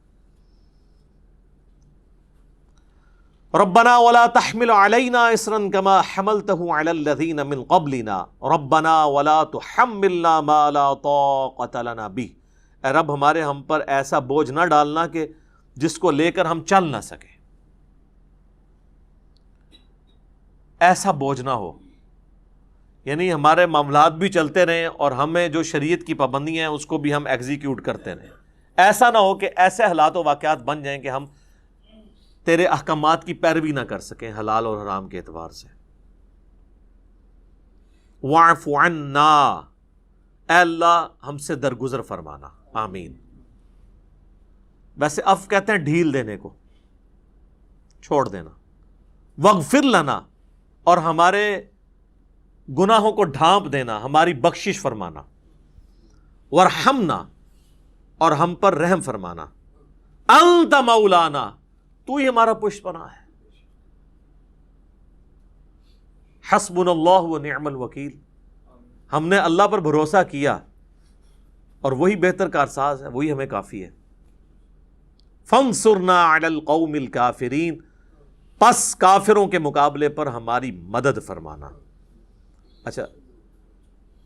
ربنا ولا تحمل علينا اصرا كما حملته على الذين من قبلنا ربنا ولا تحملنا ما لا طاقة لنا به، اے رب ہمارے ہم پر ایسا بوجھ نہ ڈالنا کہ جس کو لے کر ہم چل نہ سکیں، ایسا بوجھ نہ ہو، یعنی ہمارے معاملات بھی چلتے رہیں اور ہمیں جو شریعت کی پابندیاں ہیں اس کو بھی ہم ایگزیکیوٹ کرتے رہیں، ایسا نہ ہو کہ ایسے حالات و واقعات بن جائیں کہ ہم تیرے احکامات کی پیروی نہ کر سکیں حلال اور حرام کے اعتبار سے۔ واعف عنا، اے اللہ ہم سے درگزر فرمانا، آمین۔ ویسے عفو کہتے ہیں ڈھیل دینے کو، چھوڑ دینا۔ واغفر لنا، اور ہمارے گناہوں کو ڈھانپ دینا، ہماری بخشش فرمانا۔ وارحمنا، اور ہم پر رحم فرمانا۔ انت مولانا، تو ہی ہمارا پشت پناہ ہے۔ حسبنا اللہ ونعم الوکیل، ہم نے اللہ پر بھروسہ کیا اور وہی بہتر کارساز ہے، وہی ہمیں کافی ہے۔ فانصرنا علی القوم الکافرین، پس کافروں کے مقابلے پر ہماری مدد فرمانا۔ اچھا،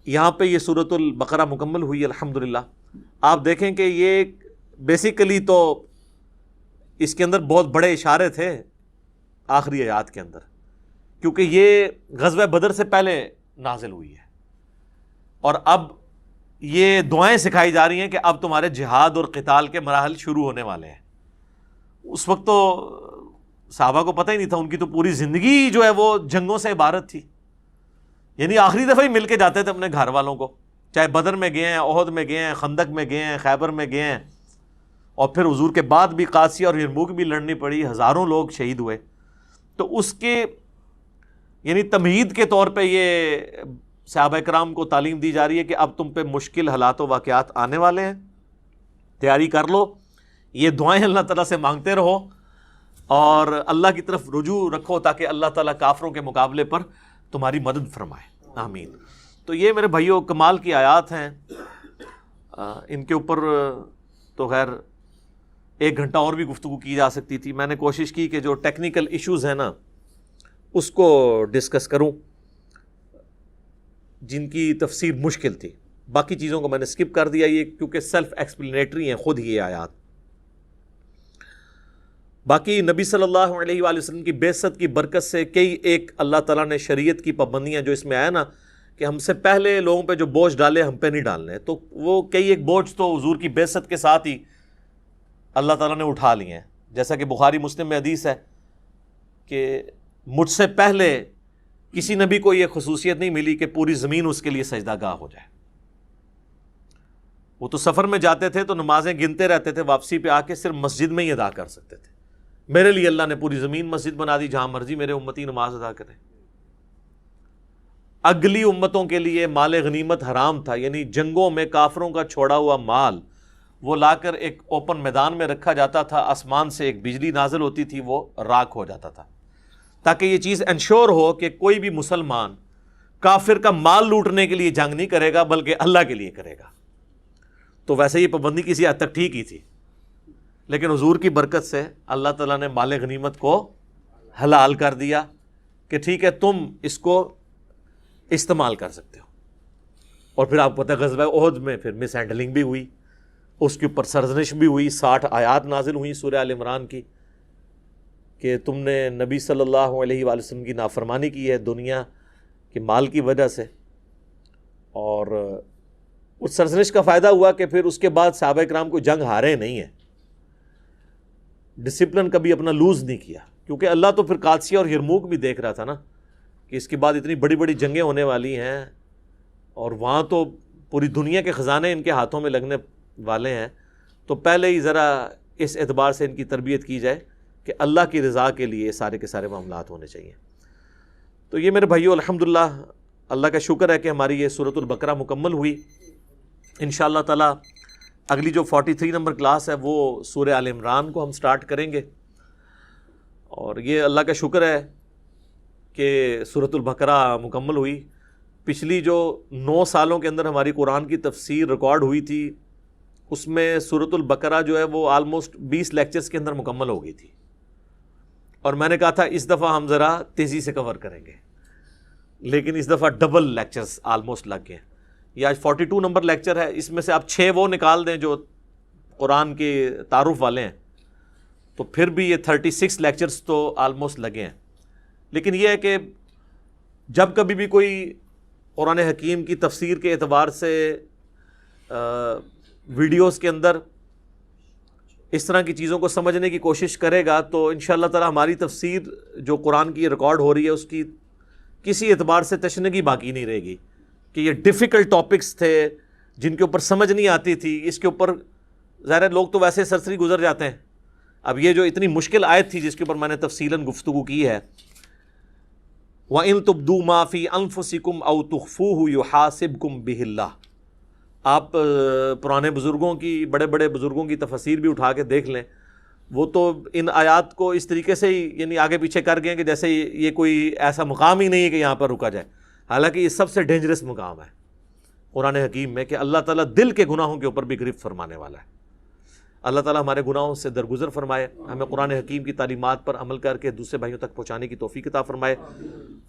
یہاں پہ یہ سورۃ البقرہ مکمل ہوئی الحمدللہ۔ آپ دیکھیں کہ یہ بیسیکلی تو اس کے اندر بہت بڑے اشارے تھے آخری آیات کے اندر، کیونکہ یہ غزوہ بدر سے پہلے نازل ہوئی ہے، اور اب یہ دعائیں سکھائی جا رہی ہیں کہ اب تمہارے جہاد اور قتال کے مراحل شروع ہونے والے ہیں۔ اس وقت تو صحابہ کو پتہ ہی نہیں تھا، ان کی تو پوری زندگی جو ہے وہ جنگوں سے عبارت تھی، یعنی آخری دفعہ ہی مل کے جاتے تھے اپنے گھر والوں کو، چاہے بدر میں گئے ہیں، احد میں گئے ہیں، خندق میں گئے ہیں، خیبر میں گئے ہیں، اور پھر حضور کے بعد بھی قادسیہ اور یرموک بھی لڑنی پڑی، ہزاروں لوگ شہید ہوئے۔ تو اس کے یعنی تمہید کے طور پہ یہ صحابہ کرام کو تعلیم دی جا رہی ہے کہ اب تم پہ مشکل حالات و واقعات آنے والے ہیں، تیاری کر لو، یہ دعائیں اللہ تعالیٰ سے مانگتے رہو اور اللہ کی طرف رجوع رکھو تاکہ اللہ تعالیٰ کافروں کے مقابلے پر تمہاری مدد فرمائے، آمین۔ تو یہ میرے بھائیوں کمال کی آیات ہیں، ان کے اوپر تو خیر 1 گھنٹہ اور بھی گفتگو کی جا سکتی تھی۔ میں نے کوشش کی کہ جو ٹیکنیکل ایشوز ہیں نا اس کو ڈسکس کروں جن کی تفسیر مشکل تھی، باقی چیزوں کو میں نے سکپ کر دیا، یہ کیونکہ سیلف ایکسپلینیٹری ہیں خود ہی یہ آیات۔ باقی نبی صلی اللہ علیہ وآلہ وسلم کی بعثت کی برکت سے کئی ایک اللہ تعالیٰ نے شریعت کی پابندیاں جو اس میں آیا نا کہ ہم سے پہلے لوگوں پہ جو بوجھ ڈالے ہم پہ نہیں ڈالنے، تو وہ کئی ایک بوجھ تو حضور کی بعثت کے ساتھ ہی اللہ تعالیٰ نے اٹھا لیے ہیں، جیسا کہ بخاری مسلم میں حدیث ہے کہ مجھ سے پہلے کسی نبی کو یہ خصوصیت نہیں ملی کہ پوری زمین اس کے لیے سجدہ گاہ ہو جائے۔ وہ تو سفر میں جاتے تھے تو نمازیں گنتے رہتے تھے، واپسی پہ آ کے صرف مسجد میں ہی ادا کر سکتے تھے۔ میرے لیے اللہ نے پوری زمین مسجد بنا دی، جہاں مرضی میرے امتی نماز ادا کریں۔ اگلی امتوں کے لیے مال غنیمت حرام تھا، یعنی جنگوں میں کافروں کا چھوڑا ہوا مال وہ لا کر ایک اوپن میدان میں رکھا جاتا تھا، آسمان سے ایک بجلی نازل ہوتی تھی، وہ راکھ ہو جاتا تھا، تاکہ یہ چیز انشور ہو کہ کوئی بھی مسلمان کافر کا مال لوٹنے کے لیے جنگ نہیں کرے گا بلکہ اللہ کے لیے کرے گا. تو ویسے یہ پابندی کسی حد تک ٹھیک ہی تھی، لیکن حضور کی برکت سے اللہ تعالیٰ نے مال غنیمت کو حلال کر دیا کہ ٹھیک ہے تم اس کو استعمال کر سکتے ہو. اور پھر آپ کو پتہ ہے غزوہ احد میں پھر مس ہینڈلنگ بھی ہوئی، اس کے اوپر سرزنش بھی ہوئی، 60 آیات نازل ہوئی سورہ آل عمران کی کہ تم نے نبی صلی اللہ علیہ وآلہ وسلم کی نافرمانی کی ہے دنیا کے مال کی وجہ سے. اور اس سرزنش کا فائدہ ہوا کہ پھر اس کے بعد صحابہ کرام کو جنگ ہارے نہیں ہیں، ڈسپلن کبھی اپنا لوز نہیں کیا، کیونکہ اللہ تو پھر قادسیہ اور یرموک بھی دیکھ رہا تھا نا کہ اس کے بعد اتنی بڑی بڑی جنگیں ہونے والی ہیں اور وہاں تو پوری دنیا کے خزانے ان کے ہاتھوں میں لگنے والے ہیں. تو پہلے ہی ذرا اس اعتبار سے ان کی تربیت کی جائے کہ اللہ کی رضا کے لیے سارے کے سارے معاملات ہونے چاہیے. تو یہ میرے بھائیو الحمدللہ اللہ کا شکر ہے کہ ہماری یہ سورۃ البقرہ مکمل ہوئی. انشاءاللہ تعالی اگلی جو 43 نمبر کلاس ہے وہ سورہ آل عمران کو ہم سٹارٹ کریں گے. اور یہ اللہ کا شکر ہے کہ سورۃ البقرہ مکمل ہوئی. پچھلی جو 9 سالوں کے اندر ہماری قرآن کی تفسیر ریکارڈ ہوئی تھی اس میں سورۃ البقرہ جو ہے وہ آلموسٹ 20 لیکچرز کے اندر مکمل ہو گئی تھی. اور میں نے کہا تھا اس دفعہ ہم ذرا تیزی سے کور کریں گے، لیکن اس دفعہ ڈبل لیکچرز آلموسٹ لگ گئے. یہ آج 42 نمبر لیکچر ہے، اس میں سے آپ 6 وہ نکال دیں جو قرآن کے تعارف والے ہیں تو پھر بھی یہ 36 لیکچرز تو آلموسٹ لگے ہیں. لیکن یہ ہے کہ جب کبھی بھی کوئی قرآن حکیم کی تفسیر کے اعتبار سے ویڈیوز کے اندر اس طرح کی چیزوں کو سمجھنے کی کوشش کرے گا تو انشاءاللہ تعالی ہماری تفسیر جو قرآن کی ریکارڈ ہو رہی ہے اس کی کسی اعتبار سے تشنگی باقی نہیں رہے گی کہ یہ ڈیفیکلٹ ٹاپکس تھے جن کے اوپر سمجھ نہیں آتی تھی. اس کے اوپر ظاہر لوگ تو ویسے سرسری گزر جاتے ہیں. اب یہ جو اتنی مشکل آیت تھی جس کے اوپر میں نے تفصیلاً گفتگو کی ہے، وَإِن تُبْدُوا مَا فِي أَنفُسِكُمْ أَوْ تُخْفُوهُ يُحَاسِبْكُمْ بِهِ اللَّهُ. آپ پرانے بزرگوں کی، بڑے بڑے بزرگوں کی تفاسیر بھی اٹھا کے دیکھ لیں، وہ تو ان آیات کو اس طریقے سے ہی یعنی آگے پیچھے کر گئے کہ جیسے یہ کوئی ایسا مقام ہی نہیں ہے کہ یہاں پر رکا جائے. حالانکہ یہ سب سے ڈینجرس مقام ہے قرآن حکیم میں کہ اللہ تعالیٰ دل کے گناہوں کے اوپر بھی گرفت فرمانے والا ہے. اللہ تعالیٰ ہمارے گناہوں سے درگزر فرمائے، ہمیں قرآن حکیم کی تعلیمات پر عمل کر کے دوسرے بھائیوں تک پہنچانے کی توفیق عطا فرمائے.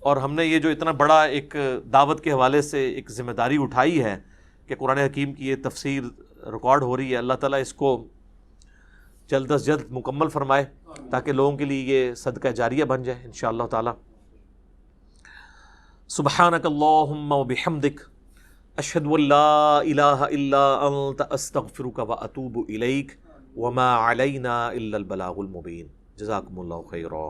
اور ہم نے یہ جو اتنا بڑا ایک دعوت کے حوالے سے ایک ذمہ داری اٹھائی ہے کہ قرآن حکیم کی یہ تفسیر ریکارڈ ہو رہی ہے، اللہ تعالیٰ اس کو جلد از جلد مکمل فرمائے تاکہ لوگوں کے لیے یہ صدقہ جاریہ بن جائے انشاءاللہ تعالی. سبحانک اللہم و بحمدک اشہد ان لا الہ الا انت استغفرک و اتوب الیک وما علینا الا البلاغ المبین. جزاکم اللہ خیرا.